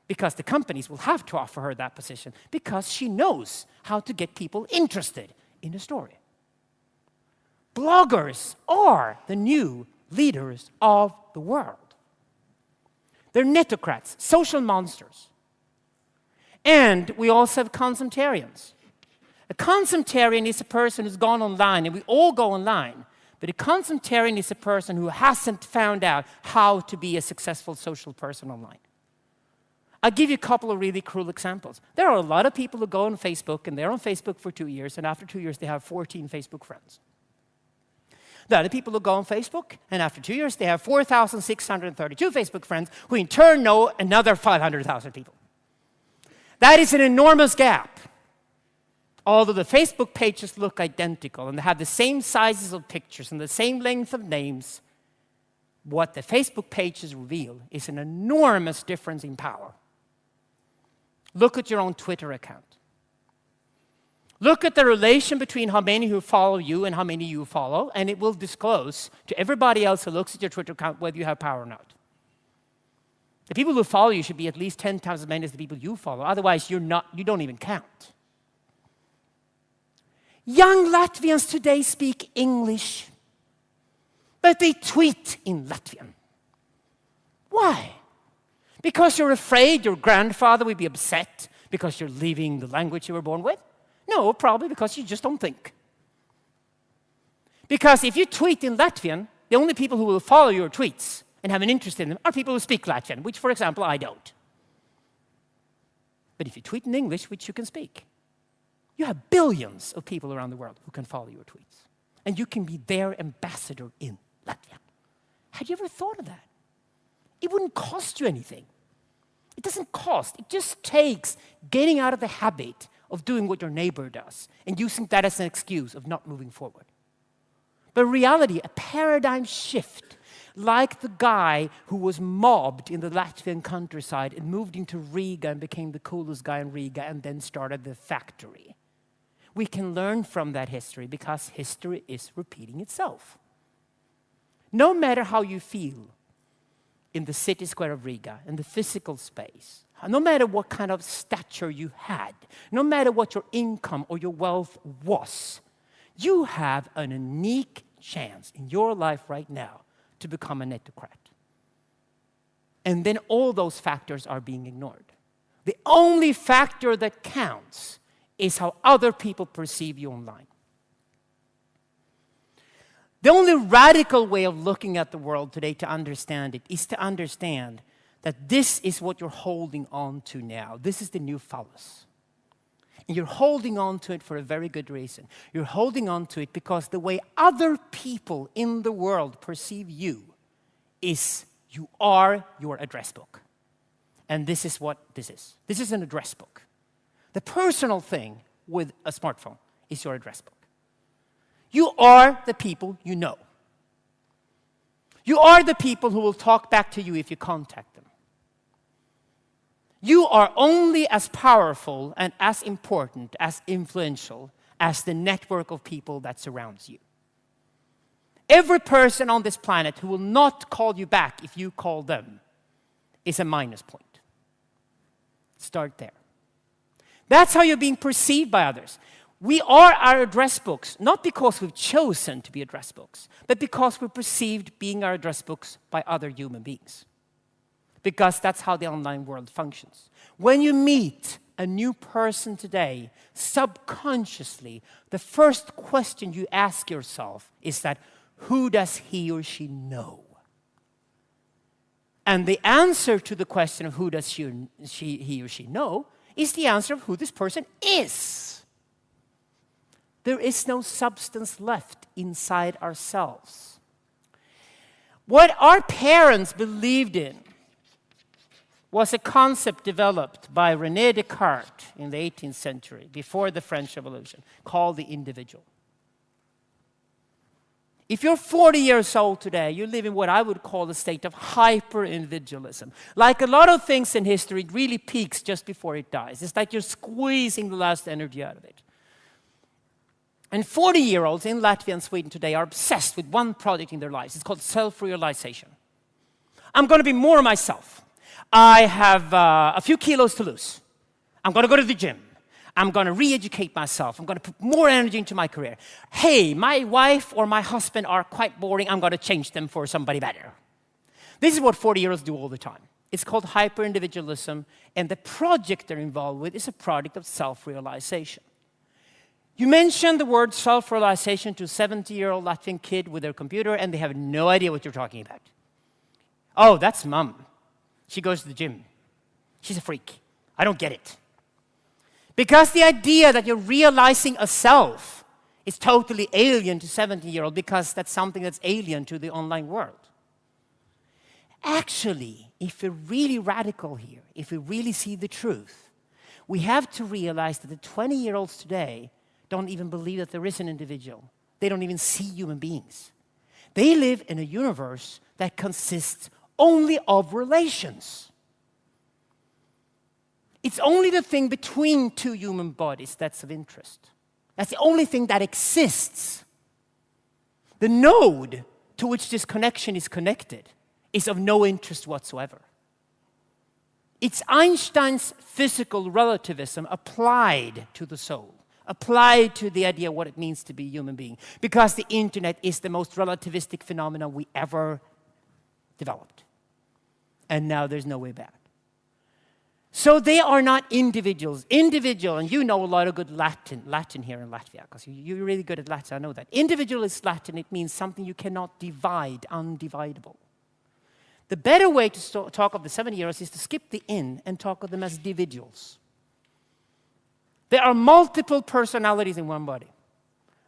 Because the companies will have to offer her that position because she knows how to get people interested in a story. Bloggers are the new leaders of the world. They're netocrats, social monsters. And we also have consumptarians. A consumptarian is a person who's gone online, and we all go online. But a consumptarian is a person who hasn't found out how to be a successful social person online. I'll give you a couple of really cruel examples. There are a lot of people who go on Facebook, and they're on Facebook for 2 years, and after 2 years, they have 14 Facebook friends. There are other people who go on Facebook, and after 2 years, they have 4,632 Facebook friends, who in turn know another 500,000 people. That is an enormous gap. Although the Facebook pages look identical and they have the same sizes of pictures and the same length of names, what the Facebook pages reveal is an enormous difference in power. Look at your own Twitter account. Look at the relation between how many who follow you and how many you follow, and it will disclose to everybody else who looks at your Twitter account whether you have power or not. The people who follow you should be at least 10 times as many as the people you follow. Otherwise, you don't even count. Young Latvians today speak English, but they tweet in Latvian. Why? Because you're afraid your grandfather will be upset because you're leaving the language you were born with? No, probably because you just don't think. Because if you tweet in Latvian, the only people who will follow your tweets and have an interest in them are people who speak Latvian, which, for example, I don't. But if you tweet in English, which you can speak, you have billions of people around the world who can follow your tweets. And you can be their ambassador in Latvia. Had you ever thought of that? It wouldn't cost you anything. It doesn't cost. It just takes getting out of the habit of doing what your neighbor does and using that as an excuse of not moving forward. But in reality, a paradigm shift, like the guy who was mobbed in the Latvian countryside and moved into Riga and became the coolest guy in Riga and then started the factory. We can learn from that history because history is repeating itself. No matter how you feel in the city square of Riga, in the physical space, no matter what kind of stature you had, no matter what your income or your wealth was, you have an unique chance in your life right now to become a netocrat. And then all those factors are being ignored. The only factor that counts is how other people perceive you online. The only radical way of looking at the world today to understand it is to understand that this is what you're holding on to now. This is the new phallus. And you're holding on to it for a very good reason. You're holding on to it because the way other people in the world perceive you is you are your address book. And this is what this is. This is an address book. The personal thing with a smartphone is your address book. You are the people you know. You are the people who will talk back to you if you contact them. You are only as powerful and as important, as influential, as the network of people that surrounds you. Every person on this planet who will not call you back if you call them is a minus point. Start there. That's how you're being perceived by others. We are our address books, not because we've chosen to be address books, but because we're perceived being our address books by other human beings. Because that's how the online world functions. When you meet a new person today, subconsciously, the first question you ask yourself is that, who does he or she know? And the answer to the question of who does he or she know is the answer of who this person is. There is no substance left inside ourselves. What our parents believed in was a concept developed by René Descartes in the 18th century, before the French Revolution, called the individual. If you're 40 years old today, you live in what I would call a state of hyper-individualism. Like a lot of things in history, it really peaks just before it dies. It's like you're squeezing the last energy out of it. And 40-year-olds in Latvia and Sweden today are obsessed with one project in their lives. It's called self-realization. I'm going to be more myself. I have a few kilos to lose. I'm going to go to the gym. I'm going to re-educate myself. I'm going to put more energy into my career. Hey, my wife or my husband are quite boring. I'm going to change them for somebody better. This is what 40-year-olds do all the time. It's called hyper-individualism, and the project they're involved with is a product of self-realization. You mention the word self-realization to a 70-year-old Latvian kid with their computer, and they have no idea what you're talking about. Oh, that's mom. She goes to the gym. She's a freak. I don't get it. Because the idea that you're realizing a self is totally alien to 70-year-old because that's something that's alien to the online world. Actually, if we're really radical here, if we really see the truth, we have to realize that the 20-year-olds today don't even believe that there is an individual. They don't even see human beings. They live in a universe that consists only of relations. It's only the thing between two human bodies that's of interest. That's the only thing that exists. The node to which this connection is connected is of no interest whatsoever. It's Einstein's physical relativism applied to the soul, applied to the idea of what it means to be a human being, because the internet is the most relativistic phenomenon we ever developed. And now there's no way back. So they are not individuals. Individual, and you know a lot of good Latin here in Latvia, because you're really good at Latin, I know that. Individual is Latin, it means something you cannot divide, undividable. The better way to talk of the 70-year-olds is to skip the in and talk of them as individuals. There are multiple personalities in one body.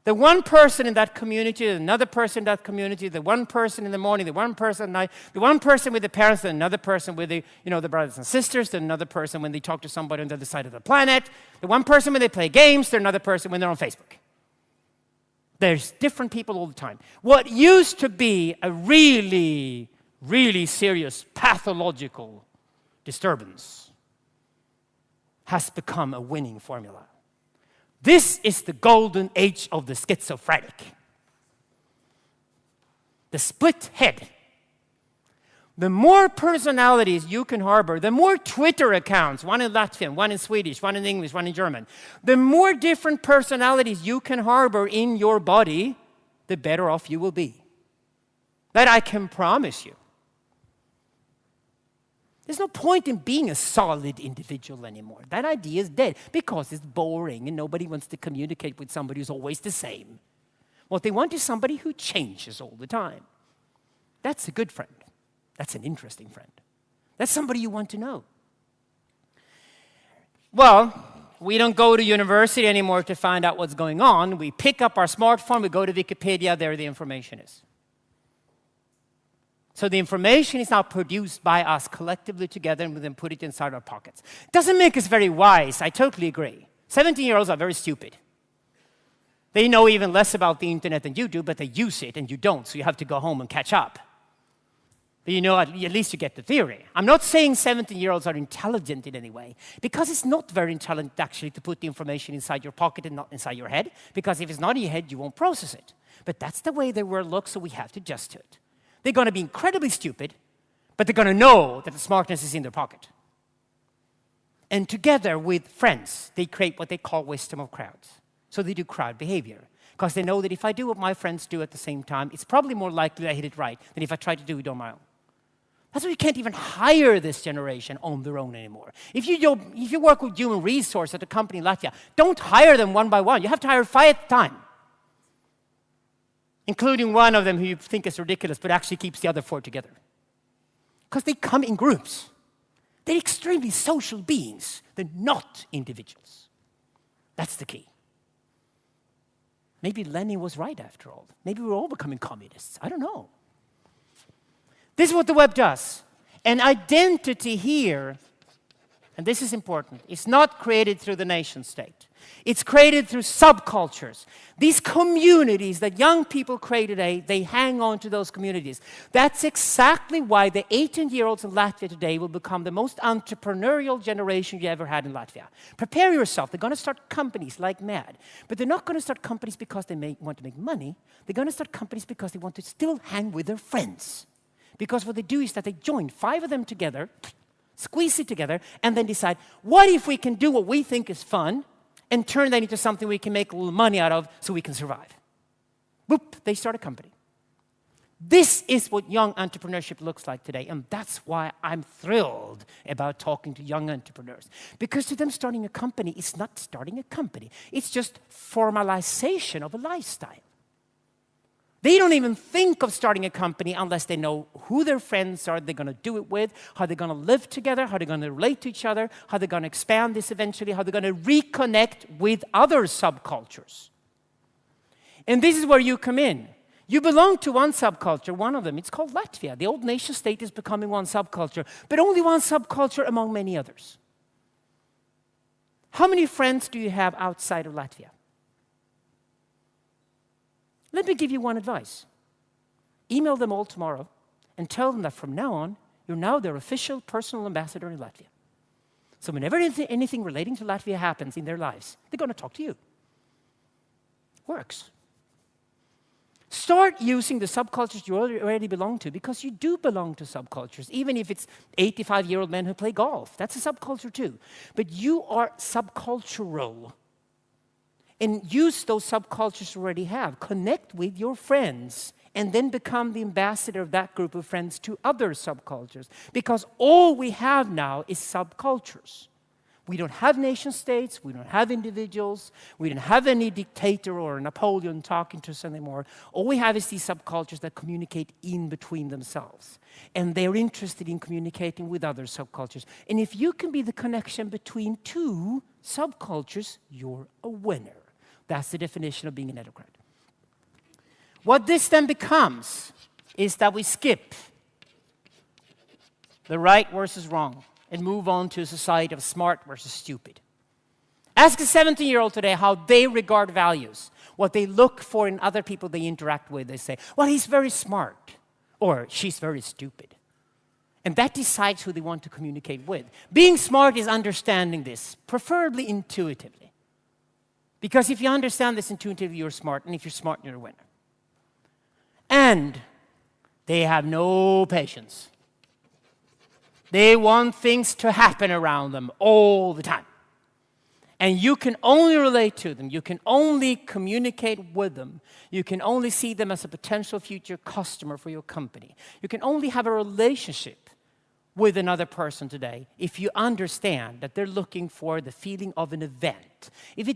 The one person in that community, another person in that community, the one person in the morning, the one person at night, the one person with the parents, another person with the brothers and sisters, then another person when they talk to somebody on the other side of the planet, the one person when they play games, there's another person when they're on Facebook. There's different people all the time. What used to be a really, really serious pathological disturbance has become a winning formula. This is the golden age of the schizophrenic. The split head. The more personalities you can harbor, the more Twitter accounts, one in Latvian, one in Swedish, one in English, one in German, the more different personalities you can harbor in your body, the better off you will be. That I can promise you. There's no point in being a solid individual anymore. That idea is dead because it's boring and nobody wants to communicate with somebody who's always the same. What they want is somebody who changes all the time. That's a good friend. That's an interesting friend. That's somebody you want to know. Well, we don't go to university anymore to find out what's going on. We pick up our smartphone, we go to Wikipedia, there the information is. So the information is now produced by us collectively together and we then put it inside our pockets. Doesn't make us very wise, I totally agree. 17-year-olds are very stupid. They know even less about the internet than you do, but they use it and you don't, so you have to go home and catch up. But you know, at least you get the theory. I'm not saying 17-year-olds are intelligent in any way, because it's not very intelligent actually to put the information inside your pocket and not inside your head, because if it's not in your head, you won't process it. But that's the way the world looks, so we have to adjust to it. They're going to be incredibly stupid, but they're going to know that the smartness is in their pocket. And together with friends, they create what they call wisdom of crowds. So they do crowd behavior, because they know that if I do what my friends do at the same time, it's probably more likely I hit it right than if I try to do it on my own. That's why you can't even hire this generation on their own anymore. If you work with human resource at a company in Latvia, don't hire them one by one. You have to hire 5 at a time. Including one of them who you think is ridiculous, but actually keeps the other 4 together. Because they come in groups. They're extremely social beings. They're not individuals. That's the key. Maybe Lenin was right after all. Maybe we're all becoming communists. I don't know. This is what the web does. An identity here, and this is important, it's not created through the nation state. It's created through subcultures. These communities that young people create today, they hang on to those communities. That's exactly why the 18-year-olds in Latvia today will become the most entrepreneurial generation you ever had in Latvia. Prepare yourself. They're going to start companies like mad. But they're not going to start companies because they want to make money. They're going to start companies because they want to still hang with their friends. Because what they do is that they join 5 of them together, squeeze it together, and then decide, what if we can do what we think is fun, and turn that into something we can make a little money out of so we can survive. Boop, they start a company. This is what young entrepreneurship looks like today, and that's why I'm thrilled about talking to young entrepreneurs. Because to them, starting a company is not starting a company. It's just formalization of a lifestyle. They don't even think of starting a company unless they know who their friends are, they're going to do it with, how they're going to live together, how they're going to relate to each other, how they're going to expand this eventually, how they're going to reconnect with other subcultures. And this is where you come in. You belong to one subculture, one of them. It's called Latvia. The old nation state is becoming one subculture, but only one subculture among many others. How many friends do you have outside of Latvia? Let me give you one advice. Email them all tomorrow and tell them that from now on, you're now their official personal ambassador in Latvia. So whenever anything relating to Latvia happens in their lives, they're going to talk to you. Works. Start using the subcultures you already belong to, because you do belong to subcultures, even if it's 85-year-old men who play golf. That's a subculture too. But you are subcultural. And use those subcultures you already have. Connect with your friends and then become the ambassador of that group of friends to other subcultures. Because all we have now is subcultures. We don't have nation states, we don't have individuals, we don't have any dictator or Napoleon talking to us anymore. All we have is these subcultures that communicate in between themselves. And they're interested in communicating with other subcultures. And if you can be the connection between two subcultures, you're a winner. That's the definition of being an edocrat. What this then becomes is that we skip the right versus wrong and move on to a society of smart versus stupid. Ask a 17-year-old today how they regard values, what they look for in other people they interact with. They say, well, he's very smart, or she's very stupid. And that decides who they want to communicate with. Being smart is understanding this, preferably intuitively. Because if you understand this intuitively, you're smart, and if you're smart, you're a winner. And they have no patience. They want things to happen around them all the time. And you can only relate to them. You can only communicate with them. You can only see them as a potential future customer for your company. You can only have a relationship with another person today if you understand that they're looking for the feeling of an event. If they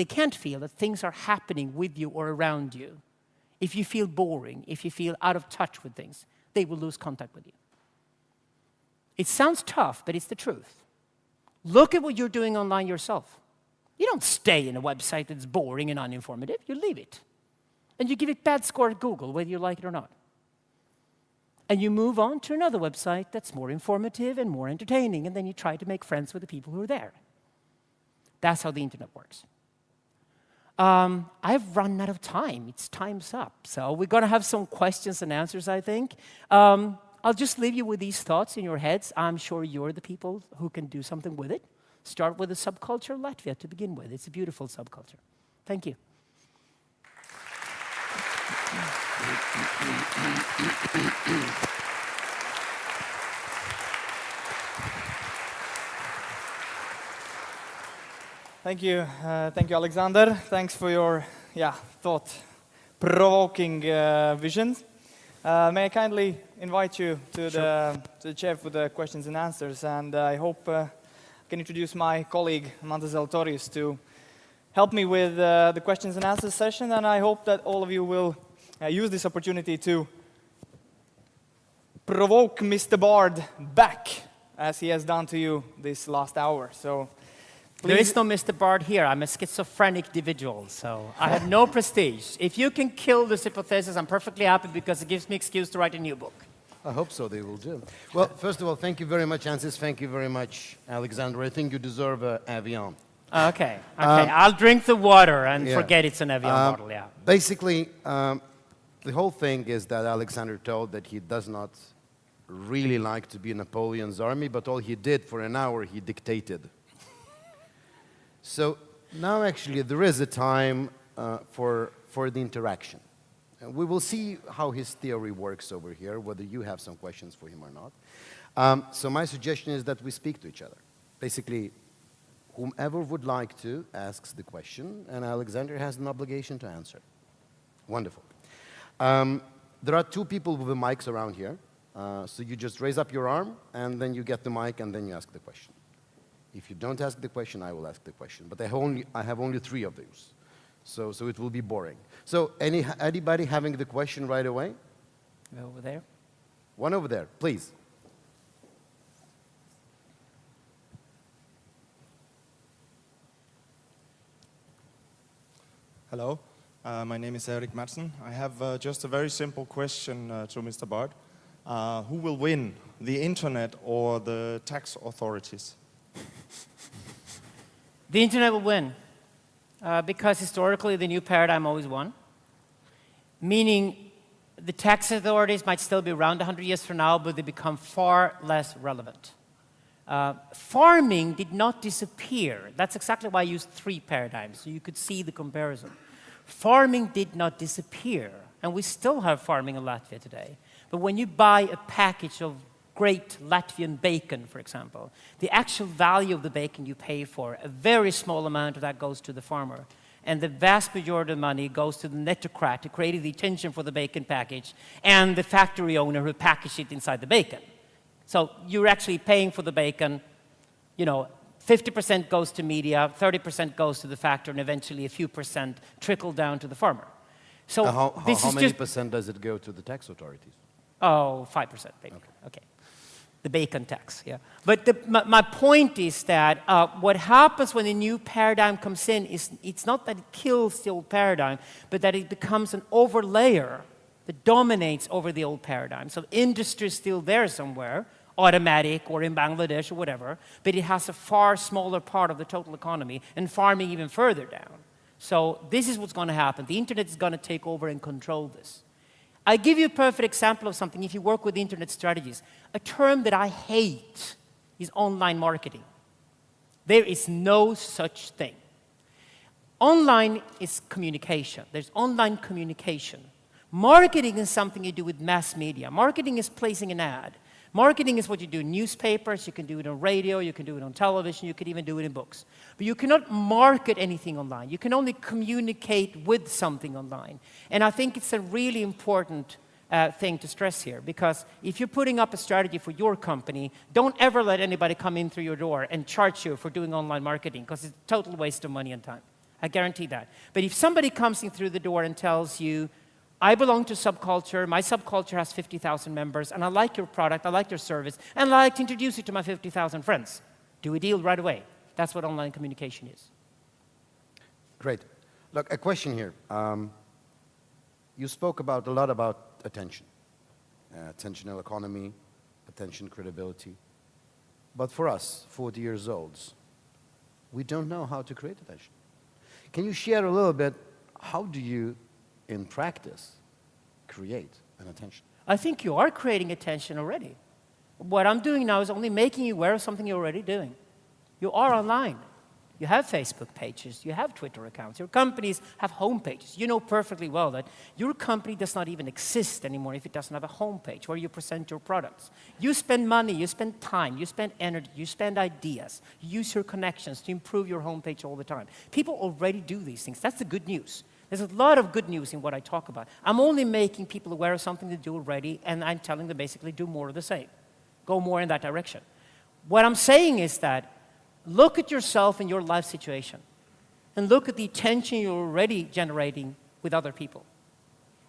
can't feel that things are happening with you or around you, if you feel boring, if you feel out of touch with things, they will lose contact with you. It sounds tough, but it's the truth. Look at what you're doing online yourself. You don't stay in a website that's boring and uninformative. You leave it. And you give it bad score at Google, whether you like it or not. And you move on to another website that's more informative and more entertaining, and then you try to make friends with the people who are there. That's how the internet works. I've run out of time. Time's up. So we're going to have some questions and answers, I think. I'll just leave you with these thoughts in your heads. I'm sure you're the people who can do something with it. Start with the subculture of Latvia to begin with. It's a beautiful subculture. Thank you. Thank you. Thank you, Alexander. Thanks for your thought-provoking visions. May I kindly invite you to the chair for the questions and answers, and I hope I can introduce my colleague, Manta Zalatoris, to help me with the questions and answers session, and I hope that all of you will use this opportunity to provoke Mr. Bard back, as he has done to you this last hour. So, there is no Mr. Bard here. I'm a schizophrenic individual, so I have no prestige. If you can kill this hypothesis, I'm perfectly happy because it gives me excuse to write a new book. I hope so, they will do. Well, first of all, thank you very much, Ansis. Thank you very much, Alexander. I think you deserve an Evian. Okay. I'll drink the water and forget it's an Evian bottle, yeah. Basically, the whole thing is that Alexander told that he does not really like to be in Napoleon's army, but all he did for an hour, he dictated. So now actually there is a time for the interaction. And we will see how his theory works over here, whether you have some questions for him or not. So my suggestion is that we speak to each other. Basically, whomever would like to asks the question, and Alexander has an obligation to answer. Wonderful. There are two people with the mics around here. So you just raise up your arm, and then you get the mic, and then you ask the question. If you don't ask the question, I will ask the question. But I have only 3 of those. So it will be boring. So anybody having the question right away? Over there. One over there, please. Hello, my name is Erik Madsen. I have just a very simple question to Mr. Bard. Who will win, the internet or the tax authorities? The internet will win, because historically the new paradigm always won, meaning the tax authorities might still be around 100 years from now, but they become far less relevant. Farming did not disappear. That's exactly why I used 3 paradigms, so you could see the comparison. Farming did not disappear, and we still have farming in Latvia today. But when you buy a package of great Latvian bacon, for example, the actual value of the bacon you pay for, a very small amount of that goes to the farmer. and the vast majority of the money goes to the netocrat who created the attention for the bacon package and the factory owner who packaged it inside the bacon. So you're actually paying for the bacon, 50% goes to media, 30% goes to the factory, and eventually a few percent trickle down to the farmer. So How many percent does it go to the tax authorities? Oh, 5% maybe. Okay. The bacon tax, yeah. But my point is that what happens when a new paradigm comes in is it's not that it kills the old paradigm, but that it becomes an overlayer that dominates over the old paradigm. So industry is still there somewhere, automatic or in Bangladesh or whatever, but it has a far smaller part of the total economy, and farming even further down. So this is what's going to happen. The internet is going to take over and control this. I give you a perfect example of something if you work with internet strategies. A term that I hate is online marketing. There is no such thing. Online is communication. There's online communication. Marketing is something you do with mass media. Marketing is placing an ad. Marketing is what you do in newspapers, you can do it on radio, you can do it on television, you can even do it in books. But you cannot market anything online. You can only communicate with something online. And I think it's a really important thing to stress here, because if you're putting up a strategy for your company, don't ever let anybody come in through your door and charge you for doing online marketing, because it's a total waste of money and time. I guarantee that. But if somebody comes in through the door and tells you, I belong to subculture, my subculture has 50,000 members, and I like your product, I like your service, and I'd like to introduce you to my 50,000 friends. Do a deal right away. That's what online communication is. Great. Look, a question here. You spoke a lot about attention. Attentional economy, attention credibility. But for us, 40 years olds, we don't know how to create attention. Can you share a little bit, how do you in practice, create an attention? I think you are creating attention already. What I'm doing now is only making you aware of something you're already doing. You are online. You have Facebook pages. You have Twitter accounts. Your companies have homepages. You know perfectly well that your company does not even exist anymore if it doesn't have a homepage where you present your products. You spend money, you spend time, you spend energy, you spend ideas. You use your connections to improve your homepage all the time. People already do these things. That's the good news. There's a lot of good news in what I talk about. I'm only making people aware of something they do already, and I'm telling them basically do more of the same. Go more in that direction. What I'm saying is that look at yourself and your life situation, and look at the attention you're already generating with other people,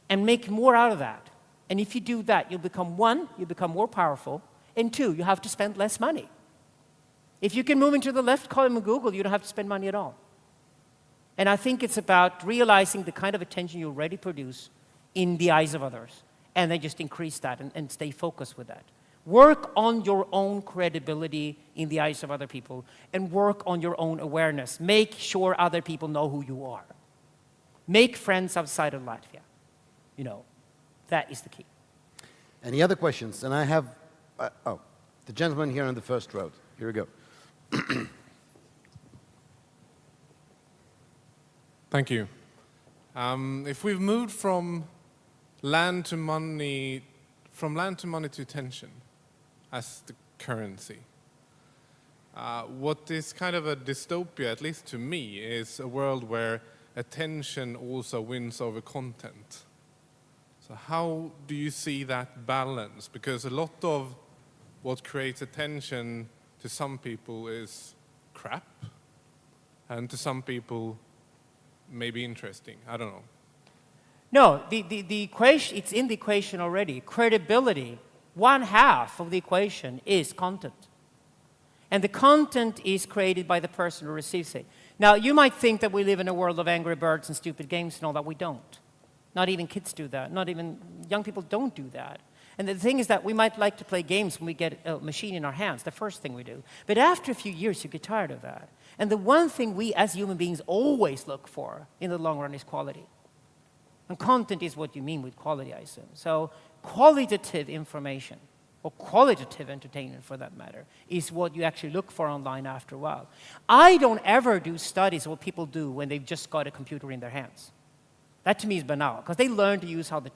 and make more out of that. And if you do that, you'll become, one, you become more powerful, and two, you have to spend less money. If you can move into the left column of Google, you don't have to spend money at all. And I think it's about realizing the kind of attention you already produce in the eyes of others, and then just increase that and stay focused with that. Work on your own credibility in the eyes of other people, and work on your own awareness. Make sure other people know who you are. Make friends outside of Latvia. That is the key. Any other questions? And I have, the gentleman here in the first row. Here we go. Thank you. If we've moved from land to money to attention as the currency, what is kind of a dystopia, at least to me, is a world where attention also wins over content. So how do you see that balance? Because a lot of what creates attention to some people is crap, and to some people maybe interesting. I don't know. No, the equation, it's in the equation already. Credibility, one half of the equation is content. And the content is created by the person who receives it. Now, you might think that we live in a world of Angry Birds and stupid games and all that. We don't. Not even kids do that. Not even young people don't do that. And the thing is that we might like to play games when we get a machine in our hands, the first thing we do. But after a few years, you get tired of that. And the one thing we as human beings always look for in the long run is quality. And content is what you mean with quality, I assume. So qualitative information, or qualitative entertainment for that matter, is what you actually look for online after a while. I don't ever do studies of what people do when they've just got a computer in their hands. That to me is banal, because they learn to use how to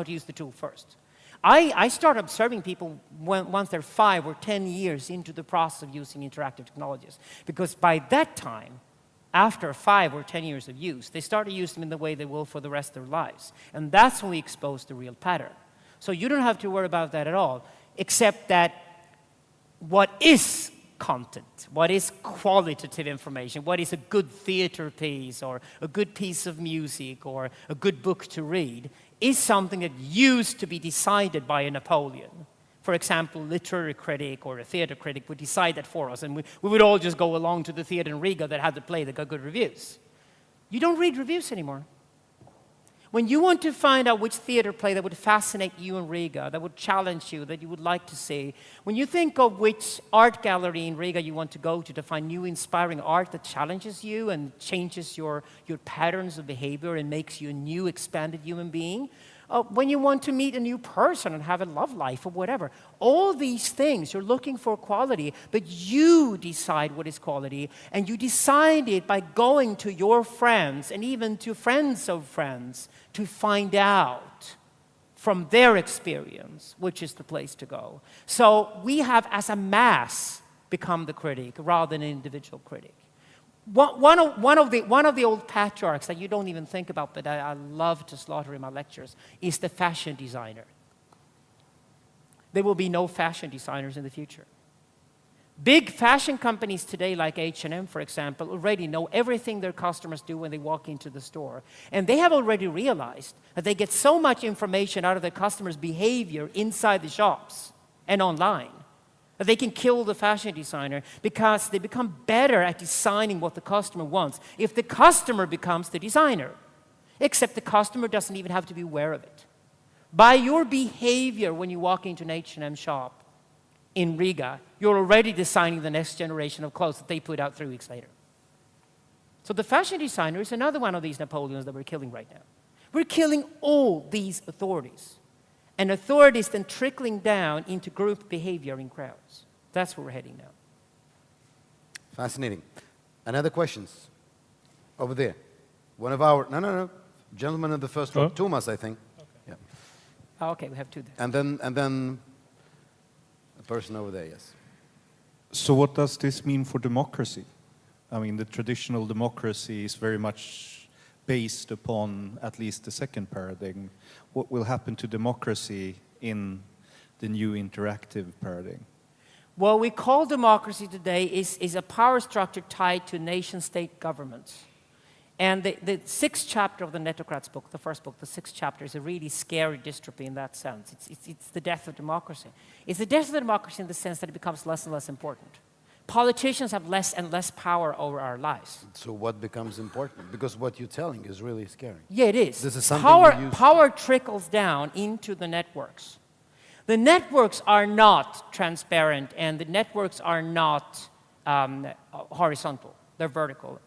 use the tool first. I start observing people once they're 5 or 10 years into the process of using interactive technologies, because by that time, after 5 or 10 years of use. They start to use them in the way they will for the rest of their lives. And that's when we expose the real pattern. So you don't have to worry about that at all, except that what is content, what is qualitative information, what is a good theater piece or a good piece of music or a good book to read, is something that used to be decided by a Napoleon. For example, a literary critic or a theater critic would decide that for us, and we would all just go along to the theater in Riga that had the play that got good reviews. You don't read reviews anymore. When you want to find out which theater play that would fascinate you in Riga, that would challenge you, that you would like to see, when you think of which art gallery in Riga you want to go to find new inspiring art that challenges you and changes your patterns of behavior and makes you a new expanded human being, when you want to meet a new person and have a love life or whatever, all these things, you're looking for quality, but you decide what is quality, and you decide it by going to your friends and even to friends of friends to find out from their experience which is the place to go. So we have, as a mass, become the critic rather than an individual critic. One of the old patriarchs that you don't even think about, but I love to slaughter in my lectures, is the fashion designer. There will be no fashion designers in the future. Big fashion companies today, like H&M, for example, already know everything their customers do when they walk into the store. And they have already realized that they get so much information out of their customers' behavior inside the shops and online, that they can kill the fashion designer because they become better at designing what the customer wants if the customer becomes the designer. Except the customer doesn't even have to be aware of it. By your behavior when you walk into an H&M shop in Riga, you're already designing the next generation of clothes that they put out 3 weeks later. So the fashion designer is another one of these Napoleons that we're killing right now. We're killing all these authorities. And authorities then trickling down into group behavior in crowds. That's where we're heading now. Fascinating. Another questions? Over there. One of our, no. Gentleman in the first row. Thomas, I think. Okay. Yeah. Oh, okay, we have 2 there. And then a person over there, yes. So what does this mean for democracy? I mean, the traditional democracy is very much based upon at least the second paradigm. What will happen to democracy in the new interactive paradigm? What we call democracy today is a power structure tied to nation-state governments. And the 6th chapter of the Netocrats book, the first book, the 6th chapter, is a really scary dystopy in that sense. It's the death of democracy. It's the death of democracy in the sense that it becomes less and less important. Politicians have less and less power over our lives. So what becomes important? Because what you're telling is really scary. Yeah, it is. This is something power trickles down into the networks. The networks are not transparent, and the networks are not horizontal. They're vertical.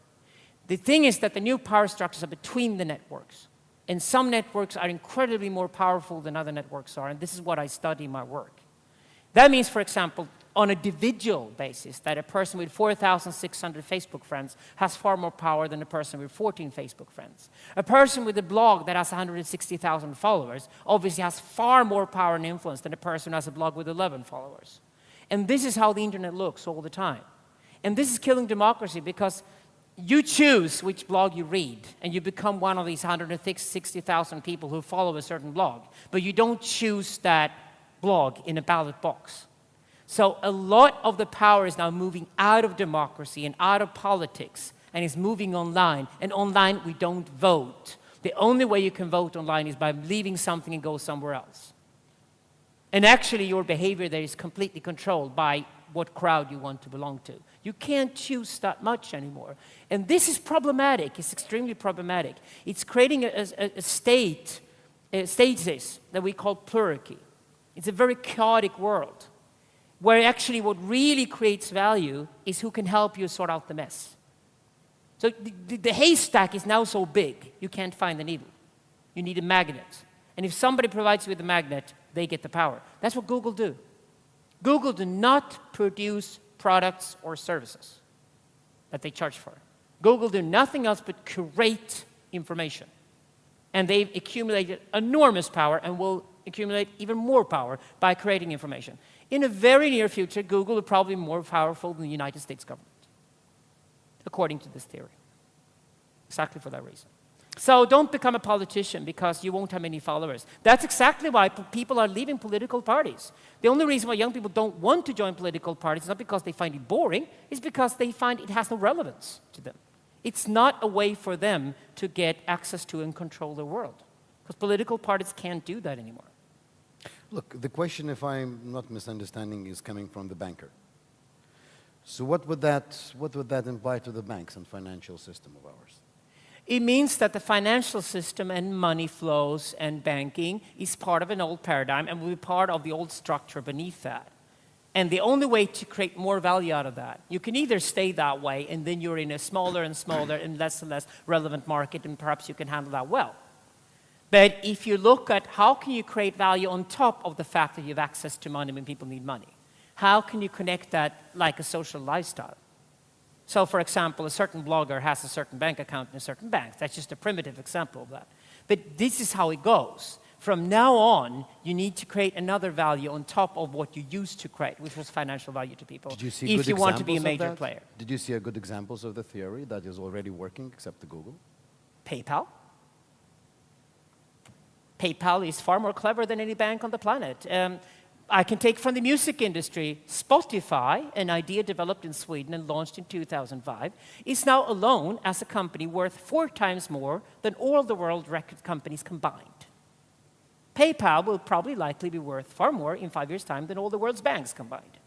The thing is that the new power structures are between the networks. And some networks are incredibly more powerful than other networks are, and this is what I study in my work. That means, for example, on a individual basis, that a person with 4,600 Facebook friends has far more power than a person with 14 Facebook friends. A person with a blog that has 160,000 followers obviously has far more power and influence than a person who has a blog with 11 followers. And this is how the internet looks all the time. And this is killing democracy because you choose which blog you read, and you become one of these 160,000 people who follow a certain blog, but you don't choose that blog in a ballot box. So a lot of the power is now moving out of democracy and out of politics and is moving online. And online, we don't vote. The only way you can vote online is by leaving something and go somewhere else. And actually, your behavior there is completely controlled by what crowd you want to belong to. You can't choose that much anymore. And this is problematic. It's extremely problematic. It's creating a stasis that we call plurality. It's a very chaotic world, where actually what really creates value is who can help you sort out the mess. So the haystack is now so big, you can't find the needle. You need a magnet. And if somebody provides you with a magnet, they get the power. That's what Google do. Google do not produce products or services that they charge for. Google do nothing else but curate information. And they've accumulated enormous power and will accumulate even more power by creating information. In a very near future, Google will probably be more powerful than the United States government, according to this theory. exactly for that reason. So don't become a politician because you won't have many followers. That's exactly why people are leaving political parties. The only reason why young people don't want to join political parties is not because they find it boring, it's because they find it has no relevance to them. It's not a way for them to get access to and control the world. Because political parties can't do that anymore. Look, the question, if I'm not misunderstanding, is coming from the banker. So what would that imply to the banks and financial system of ours? It means that the financial system and money flows and banking is part of an old paradigm and will be part of the old structure beneath that. And the only way to create more value out of that, you can either stay that way and then you're in a smaller and smaller and less relevant market and perhaps you can handle that well. But if you look at how can you create value on top of the fact that you have access to money when people need money, how can you connect that like a social lifestyle? So, for example, a certain blogger has a certain bank account in a certain bank. That's just a primitive example of that. But this is how it goes. From now on, you need to create another value on top of what you used to create, which was financial value to people, if you want to be a major player. Did you see good examples of the theory that is already working, except the Google? PayPal. PayPal is far more clever than any bank on the planet. I can take from the music industry, Spotify, an idea developed in Sweden and launched in 2005, is now alone as a company worth 4 times more than all the world record companies combined. PayPal will probably likely be worth far more in 5 years' time than all the world's banks combined,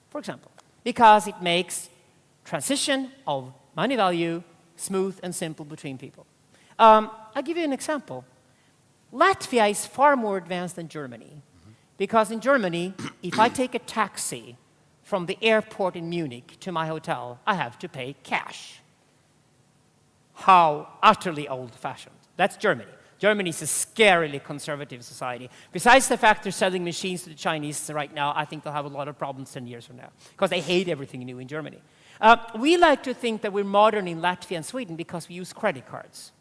for example, because it makes transition of money value smooth and simple between people. I'll give you an example. Latvia is far more advanced than Germany. Because in Germany, if I take a taxi from the airport in Munich to my hotel, I have to pay cash. How utterly old-fashioned. That's Germany. Germany is a scarily conservative society. Besides the fact they're selling machines to the Chinese right now, I think they'll have a lot of problems 10 years from now, because they hate everything new in Germany. We like to think that we're modern in Latvia and Sweden because we use credit cards.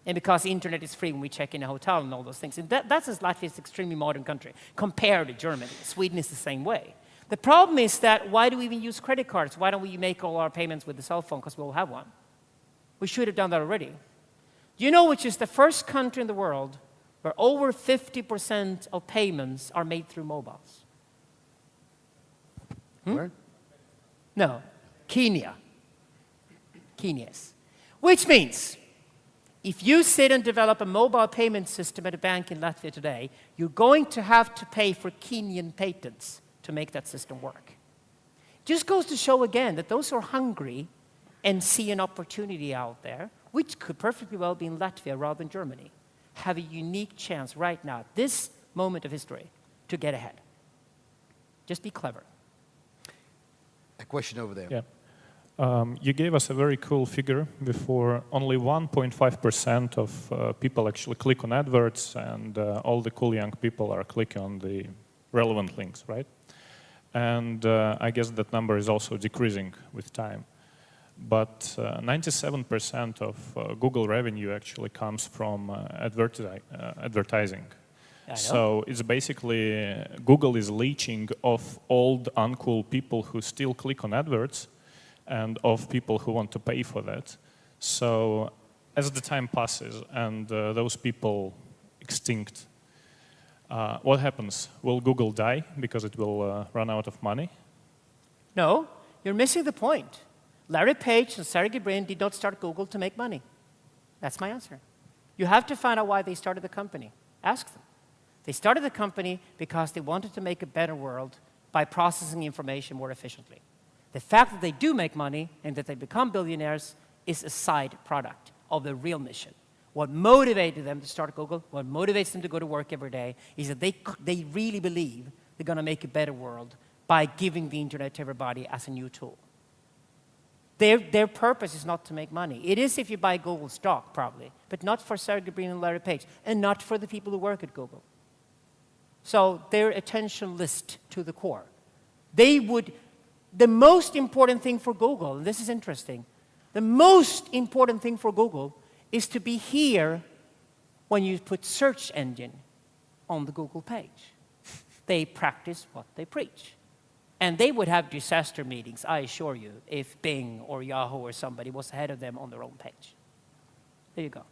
And because the internet is free when we check in a hotel and all those things. And that's as Latvia is an extremely modern country compared to Germany. Sweden is the same way. The problem is that why do we even use credit cards? Why don't we make all our payments with the cell phone? Because we all have one. We should have done that already. Do you know which is the first country in the world where over 50% of payments are made through mobiles? Where? No, Kenya. Kenyas. Which means, if you sit and develop a mobile payment system at a bank in Latvia today, you're going to have to pay for Kenyan patents to make that system work. Just goes to show again that those who are hungry and see an opportunity out there, which could perfectly well be in Latvia rather than Germany, have a unique chance right now, at this moment of history, to get ahead. Just be clever. A question over there. Yeah. You gave us a very cool figure before. Only 1.5% of people actually click on adverts, and all the cool young people are clicking on the relevant links, right? And I guess that number is also decreasing with time. But 97% of Google revenue actually comes from advertising. So it's basically Google is leeching off old, uncool people who still click on adverts and of people who want to pay for that. So as the time passes and those people extinct, what happens? Will Google die because it will run out of money? No, you're missing the point. Larry Page and Sergey Brin did not start Google to make money. That's my answer. You have to find out why they started the company. Ask them. They started the company because they wanted to make a better world by processing information more efficiently. The fact that they do make money and that they become billionaires is a side product of the real mission. What motivated them to start Google, what motivates them to go to work every day, is that they really believe they're going to make a better world by giving the internet to everybody as a new tool. Their purpose is not to make money. It is if you buy Google stock, probably, but not for Sergey Brin and Larry Page, and not for the people who work at Google. So they're attentionalist to the core. The most important thing for Google, and this is interesting, the most important thing for Google is to be here when you put search engine on the Google page. They practice what they preach. And they would have disaster meetings, I assure you, if Bing or Yahoo or somebody was ahead of them on their own page. There you go.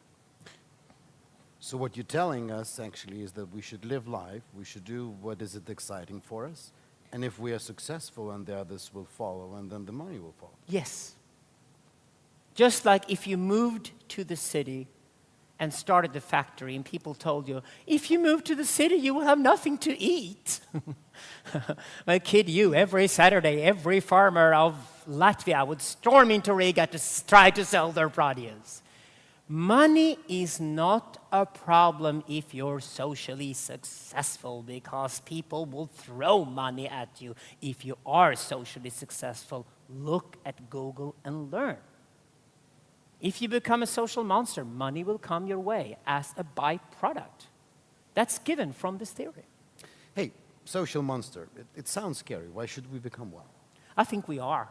So what you're telling us actually is that we should live life, we should do what is exciting for us, and if we are successful and the others will follow, and then the money will follow. Yes. Just like if you moved to the city and started a factory and people told you, if you move to the city, you will have nothing to eat. I kid you, every Saturday, every farmer of Latvia would storm into Riga to try to sell their produce. Money is not a problem if you're socially successful, because people will throw money at you if you are socially successful. Look at Google and learn. If you become a social monster, money will come your way as a byproduct. That's given from this theory. Hey, social monster, it sounds scary. Why should we become one? I think we are.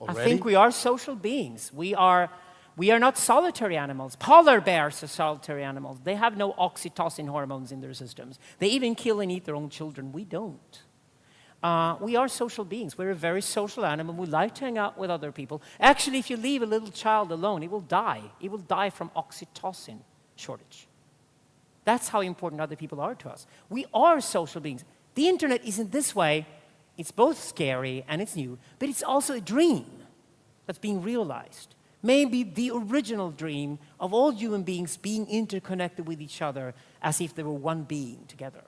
Already? I think we are social beings. We are not solitary animals. Polar bears are solitary animals. They have no oxytocin hormones in their systems. They even kill and eat their own children. We don't. We are social beings. We're a very social animal. We like to hang out with other people. Actually, if you leave a little child alone, it will die. It will die from oxytocin shortage. That's how important other people are to us. We are social beings. The internet is in this way. It's both scary and it's new, but it's also a dream that's being realized. Maybe the original dream of all human beings being interconnected with each other as if they were one being together.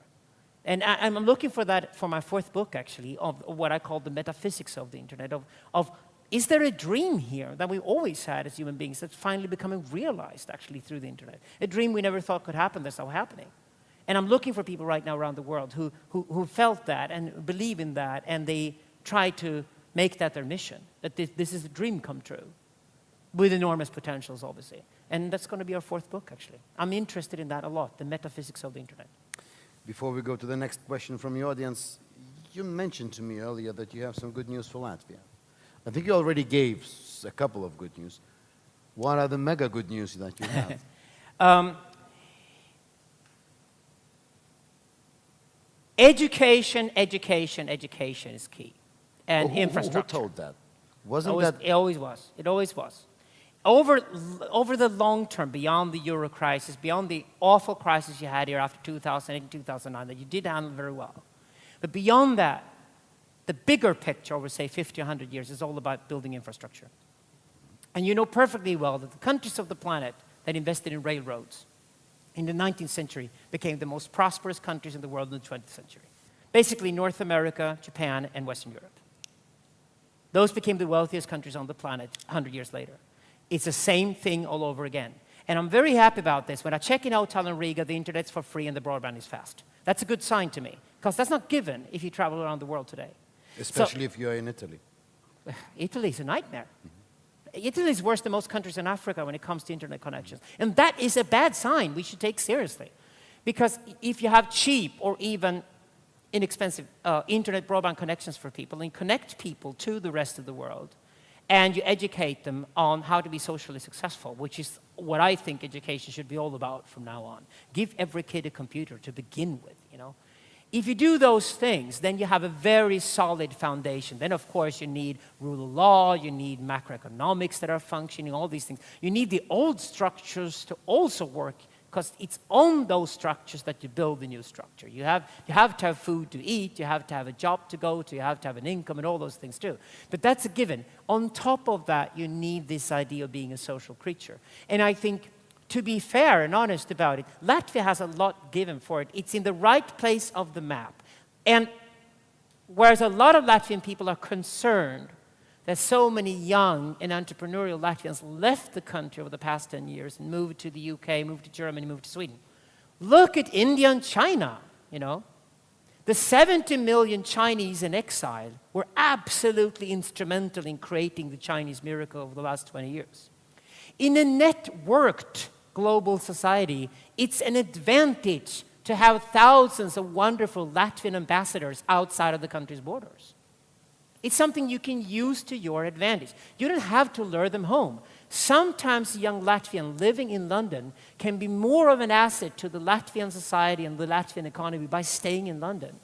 And I'm looking for that for my fourth book, actually, of what I call the metaphysics of the internet, of is there a dream here that we've always had as human beings that's finally becoming realized, actually, through the internet? A dream we never thought could happen that's now happening. And I'm looking for people right now around the world who felt that and believe in that, and they try to make that their mission, that this is a dream come true, with enormous potentials, obviously. And that's going to be our fourth book, actually. I'm interested in that a lot, the metaphysics of the internet. Before we go to the next question from the audience, you mentioned to me earlier that you have some good news for Latvia. I think you already gave a couple of good news. What are the mega good news that you have? Education, education, education is key. And infrastructure. Who told that? Wasn't that? It always was. It always was. Over the long term, beyond the euro crisis, beyond the awful crisis you had here after 2008 and 2009 that you did handle very well. But beyond that, the bigger picture over, say, 50, 100 years is all about building infrastructure. And you know perfectly well that the countries of the planet that invested in railroads in the 19th century became the most prosperous countries in the world in the 20th century. Basically, North America, Japan, and Western Europe. Those became the wealthiest countries on the planet 100 years later. It's the same thing all over again. And I'm very happy about this. When I check in hotel in Riga, the internet's for free and the broadband is fast. That's a good sign to me, because that's not given if you travel around the world today. Especially if you're in Italy. Italy's a nightmare. Italy is worse than most countries in Africa when it comes to internet connections. And that is a bad sign we should take seriously. Because if you have cheap or even inexpensive internet broadband connections for people and connect people to the rest of the world, and you educate them on how to be socially successful, which is what I think education should be all about from now on. Give every kid a computer to begin with, you know. If you do those things, then you have a very solid foundation. Then, of course, you need rule of law, you need macroeconomics that are functioning, all these things. You need the old structures to also work, because it's on those structures that you build the new structure. You have to have food to eat, you have to have a job to go to, you have to have an income and all those things too. But that's a given. On top of that, you need this idea of being a social creature. And I think, to be fair and honest about it, Latvia has a lot given for it. It's in the right place of the map. And whereas a lot of Latvian people are concerned that so many young and entrepreneurial Latvians left the country over the past 10 years and moved to the UK, moved to Germany, moved to Sweden. Look at India and China, you know. The 70 million Chinese in exile were absolutely instrumental in creating the Chinese miracle over the last 20 years. In a networked global society, it's an advantage to have thousands of wonderful Latvian ambassadors outside of the country's borders. It's something you can use to your advantage. You don't have to lure them home. Sometimes a young Latvian living in London can be more of an asset to the Latvian society and the Latvian economy by staying in London.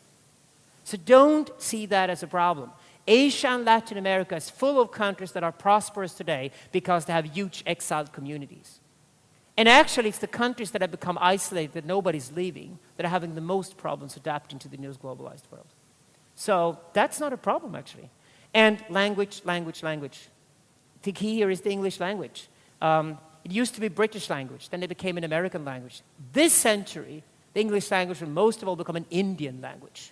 So don't see that as a problem. Asia and Latin America is full of countries that are prosperous today because they have huge exiled communities. And actually, it's the countries that have become isolated, that nobody's leaving, that are having the most problems adapting to the new globalized world. So that's not a problem, actually. And language, language, language. The key here is the English language. It used to be British language, then it became an American language. This century, the English language will most of all become an Indian language.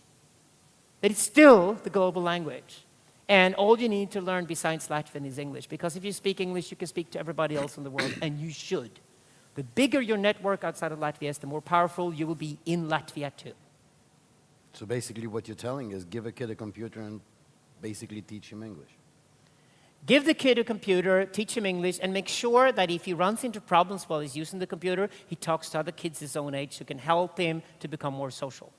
But it's still the global language. And all you need to learn besides Latvian is English, because if you speak English, you can speak to everybody else in the world, and you should. The bigger your network outside of Latvia is, the more powerful you will be in Latvia too. So basically what you're telling is give a kid a computer and basically teach him English. Give the kid a computer, teach him English, and make sure that if he runs into problems while he's using the computer, he talks to other kids his own age who can help him to become more social.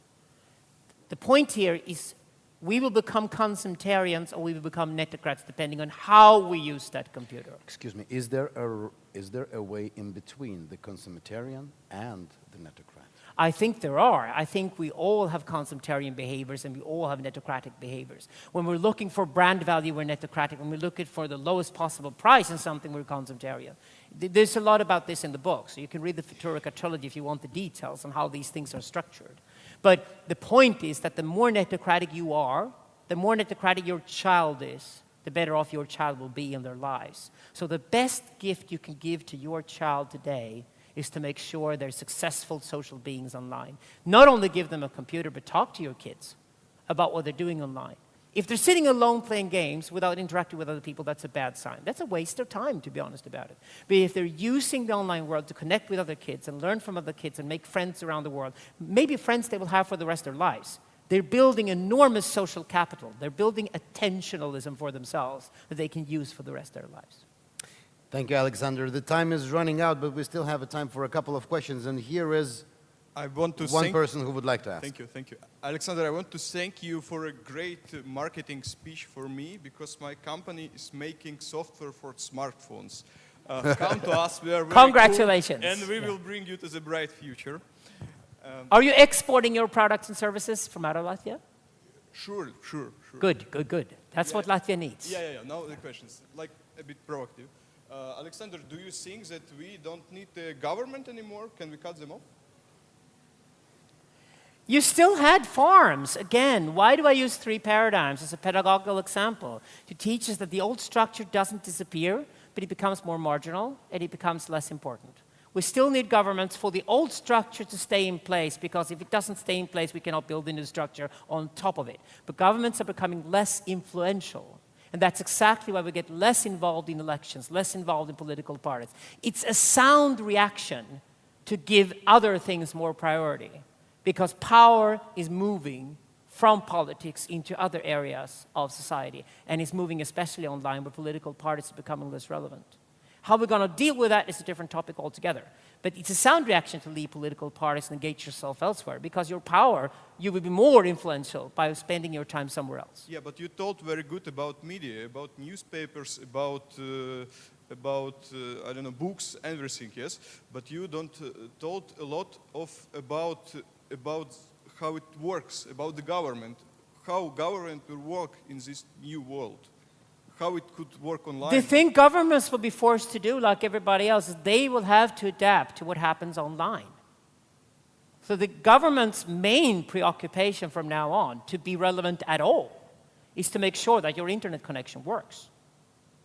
The point here is we will become consumptarians or we will become netocrats depending on how we use that computer. Excuse me, is there a way in between the consummarian and the netocrat? I think there are. I think we all have consumptarian behaviors and we all have netocratic behaviors. When we're looking for brand value, we're netocratic. When we're looking for the lowest possible price in something, we're consumptarian. There's a lot about this in the book, so you can read the Futurica trilogy if you want the details on how these things are structured. But the point is that the more netocratic you are, the more netocratic your child is, the better off your child will be in their lives. So the best gift you can give to your child today is to make sure they're successful social beings online. Not only give them a computer, but talk to your kids about what they're doing online. If they're sitting alone playing games without interacting with other people, that's a bad sign. That's a waste of time, to be honest about it. But if they're using the online world to connect with other kids and learn from other kids and make friends around the world, maybe friends they will have for the rest of their lives, they're building enormous social capital. They're building attentionalism for themselves that they can use for the rest of their lives. Thank you, Alexander. The time is running out, but we still have a time for a couple of questions. And here is one person who would like to ask. Thank you, thank you. Alexander, I want to thank you for a great marketing speech for me, because my company is making software for smartphones. Come to us, we are very Congratulations. cool, and we will bring you to the bright future. Are you exporting your products and services from out of Latvia? Sure. Good, good, good. That's what Latvia needs. Yeah. Now the questions, like a bit proactive. Alexander, do you think that we don't need the government anymore? Can we cut them off? You still had farms. Again, why do I use 3 paradigms as a pedagogical example? To teach us that the old structure doesn't disappear, but it becomes more marginal and it becomes less important. We still need governments for the old structure to stay in place, because if it doesn't stay in place, we cannot build a new structure on top of it. But governments are becoming less influential. And that's exactly why we get less involved in elections, less involved in political parties. It's a sound reaction to give other things more priority, because power is moving from politics into other areas of society, and it's moving especially online where political parties are becoming less relevant. How we're going to deal with that is a different topic altogether. But it's a sound reaction to leave political parties and engage yourself elsewhere, because your power, you will be more influential by spending your time somewhere else. Yeah, but you told very good about media, about newspapers, about I don't know, books, everything, yes. But you don't told a lot about how it works, about the government, how government will work in this new world. How it could work online. The thing governments will be forced to do, like everybody else, is they will have to adapt to what happens online. So the government's main preoccupation from now on, to be relevant at all, is to make sure that your internet connection works.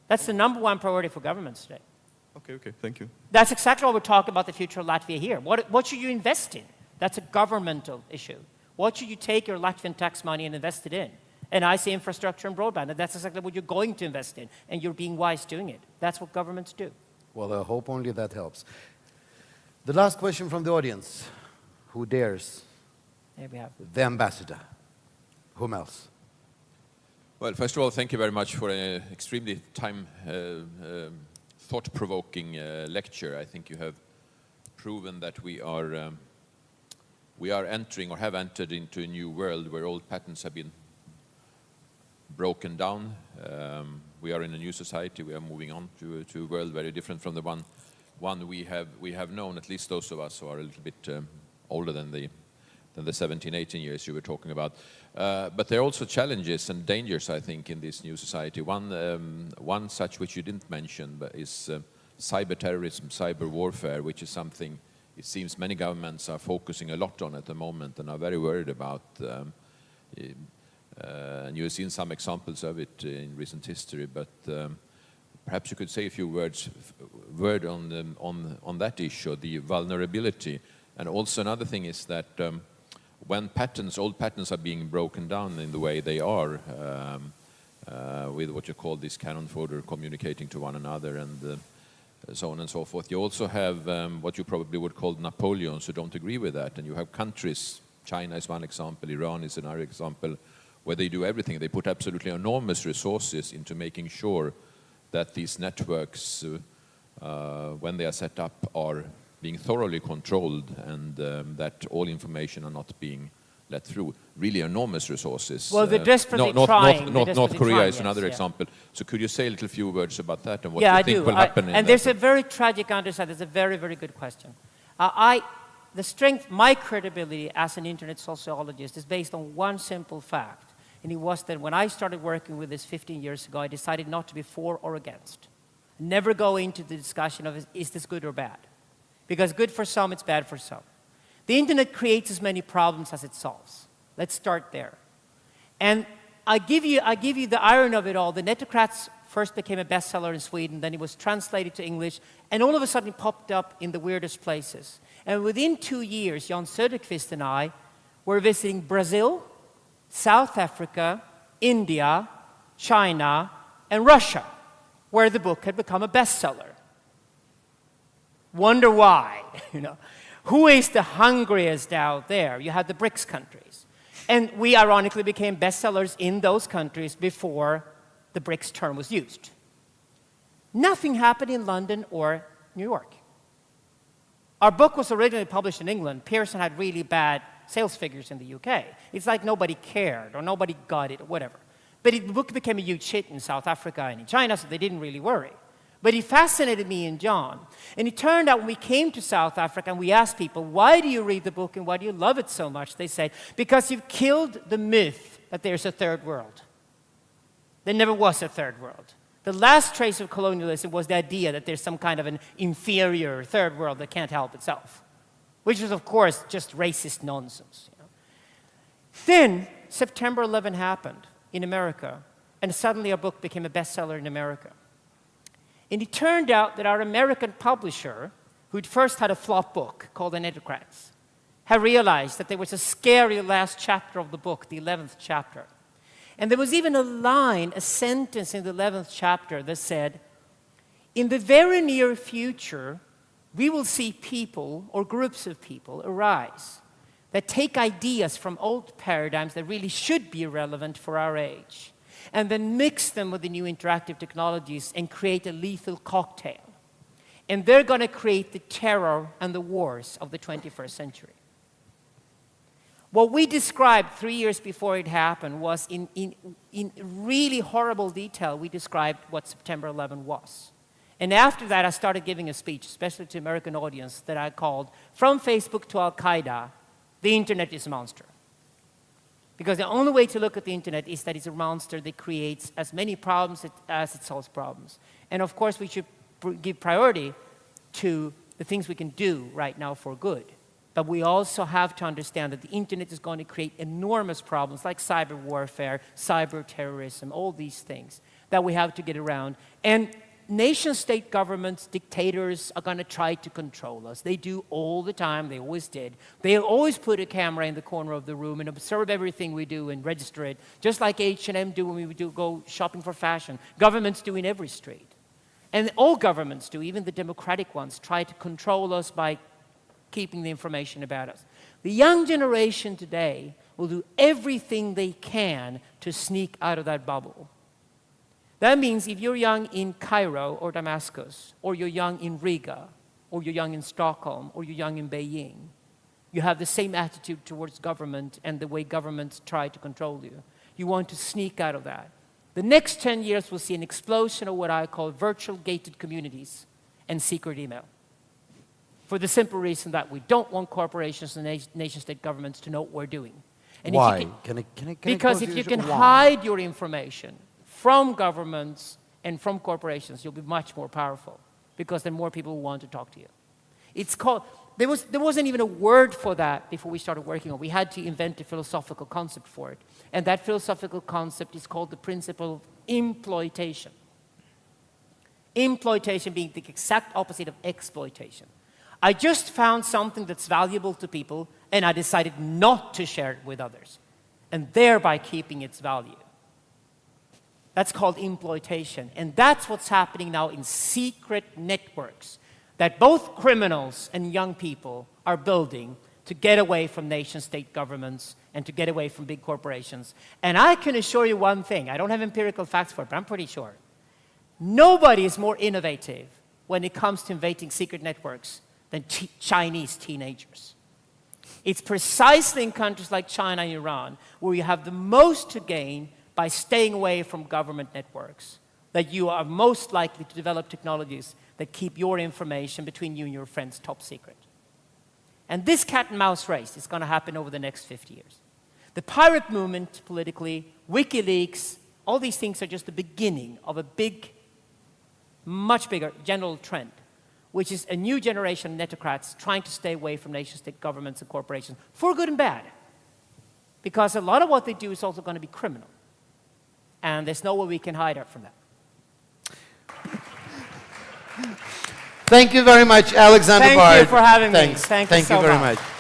That's the #1 priority for governments today. Okay, thank you. That's exactly what we're talking about the future of Latvia here. What should you invest in? That's a governmental issue. What should you take your Latvian tax money and invest it in? And I say infrastructure and broadband, and that's exactly what you're going to invest in, and you're being wise doing it. That's what governments do. Well, I hope only that helps. The last question from the audience. Who dares? There we have it. The ambassador. Whom else? Well, first of all, thank you very much for an extremely thought-provoking lecture. I think you have proven that we are entering or have entered into a new world where old patterns have been broken down. We are in a new society. We are moving on to a world very different from the one we have known, at least those of us who are a little bit older than the 17, 18 years you were talking about. But there are also challenges and dangers, I think, in this new society. One such which you didn't mention but is cyber terrorism, cyber warfare, which is something it seems many governments are focusing a lot on at the moment and are very worried about. And you've seen some examples of it in recent history, but perhaps you could say a few words on that issue, the vulnerability. And also another thing is that when old patterns are being broken down in the way they are, with what you call this cannon fodder communicating to one another and so on and so forth. You also have what you probably would call Napoleons who don't agree with that. And you have countries, China is one example, Iran is another example, where they do everything. They put absolutely enormous resources into making sure that these networks, when they are set up, are being thoroughly controlled and that all information are not being let through. Really enormous resources. Well, they're desperately trying. North Korea is yes, another yeah. example. So could you say a little few words about that and what Yeah, you I think do. will happen in and that? there's a very tragic underside. It's a very, very good question. The strength, my credibility as an internet sociologist is based on one simple fact. And it was that when I started working with this 15 years ago, I decided not to be for or against. Never go into the discussion of is this good or bad? Because good for some, it's bad for some. The internet creates as many problems as it solves. Let's start there. And I give you the irony of it all. The Netocrats first became a bestseller in Sweden, then it was translated to English, and all of a sudden it popped up in the weirdest places. And within 2 years, Jan Söderqvist and I were visiting Brazil, South Africa, India, China, and Russia, where the book had become a bestseller. Wonder why, you know. Who is the hungriest out there? You had the BRICS countries. And we ironically became bestsellers in those countries before the BRICS term was used. Nothing happened in London or New York. Our book was originally published in England. Pearson had really bad sales figures in the UK. It's like nobody cared or nobody got it or whatever. But the book became a huge hit in South Africa and in China, so they didn't really worry. But it fascinated me and John. And it turned out when we came to South Africa and we asked people, why do you read the book and why do you love it so much? They said, because you've killed the myth that there's a third world. There never was a third world. The last trace of colonialism was the idea that there's some kind of an inferior third world that can't help itself, which was, of course, just racist nonsense. You know? Then September 11 happened in America, and suddenly our book became a bestseller in America. And it turned out that our American publisher, who'd first had a flop book called The Netocrats, had realized that there was a scary last chapter of the book, the 11th chapter. And there was even a line, a sentence in the 11th chapter that said, in the very near future, we will see people or groups of people arise that take ideas from old paradigms that really should be relevant for our age, and then mix them with the new interactive technologies and create a lethal cocktail. And they're going to create the terror and the wars of the 21st century. What we described 3 years before it happened was in really horrible detail, we described what September 11 was. And after that, I started giving a speech, especially to American audience, that I called, From Facebook to Al-Qaeda, the internet is a monster. Because the only way to look at the internet is that it's a monster that creates as many problems as it solves problems. And of course, we should give priority to the things we can do right now for good. But we also have to understand that the internet is going to create enormous problems like cyber warfare, cyber terrorism, all these things that we have to get around. And nation-state governments, dictators are going to try to control us. They do all the time. They always did. They always put a camera in the corner of the room and observe everything we do and register it, just like H&M do when we go shopping for fashion. Governments do in every street. And all governments do, even the democratic ones, try to control us by keeping the information about us. The young generation today will do everything they can to sneak out of that bubble. That means if you're young in Cairo or Damascus, or you're young in Riga, or you're young in Stockholm, or you're young in Beijing, you have the same attitude towards government and the way governments try to control you. You want to sneak out of that. The next 10 years will see an explosion of what I call virtual gated communities and secret email. For the simple reason that we don't want corporations and nation-state governments to know what we're doing. And why? Because if you can hide your information from governments and from corporations, you'll be much more powerful. because then more people will want to talk to you. It's called, there wasn't even a word for that before we started working on it. We had to invent a philosophical concept for it. And that philosophical concept is called the principle of imploitation. Imploitation being the exact opposite of exploitation. I just found something that's valuable to people, and I decided not to share it with others, and thereby keeping its value. That's called imploitation. And that's what's happening now in secret networks that both criminals and young people are building to get away from nation-state governments and to get away from big corporations. And I can assure you one thing. I don't have empirical facts for it, but I'm pretty sure. Nobody is more innovative when it comes to invading secret networks than Chinese teenagers. It's precisely in countries like China and Iran where you have the most to gain by staying away from government networks that you are most likely to develop technologies that keep your information between you and your friends top secret. And this cat and mouse race is going to happen over the next 50 years. The pirate movement politically, WikiLeaks, all these things are just the beginning of a big, much bigger general trend, which is a new generation of netocrats trying to stay away from nation-state governments and corporations for good and bad. Because a lot of what they do is also going to be criminal. And there's no way we can hide from that. Thank you very much, Alexander Bard. Thank you for having me. Thanks. Thank you so very much. much.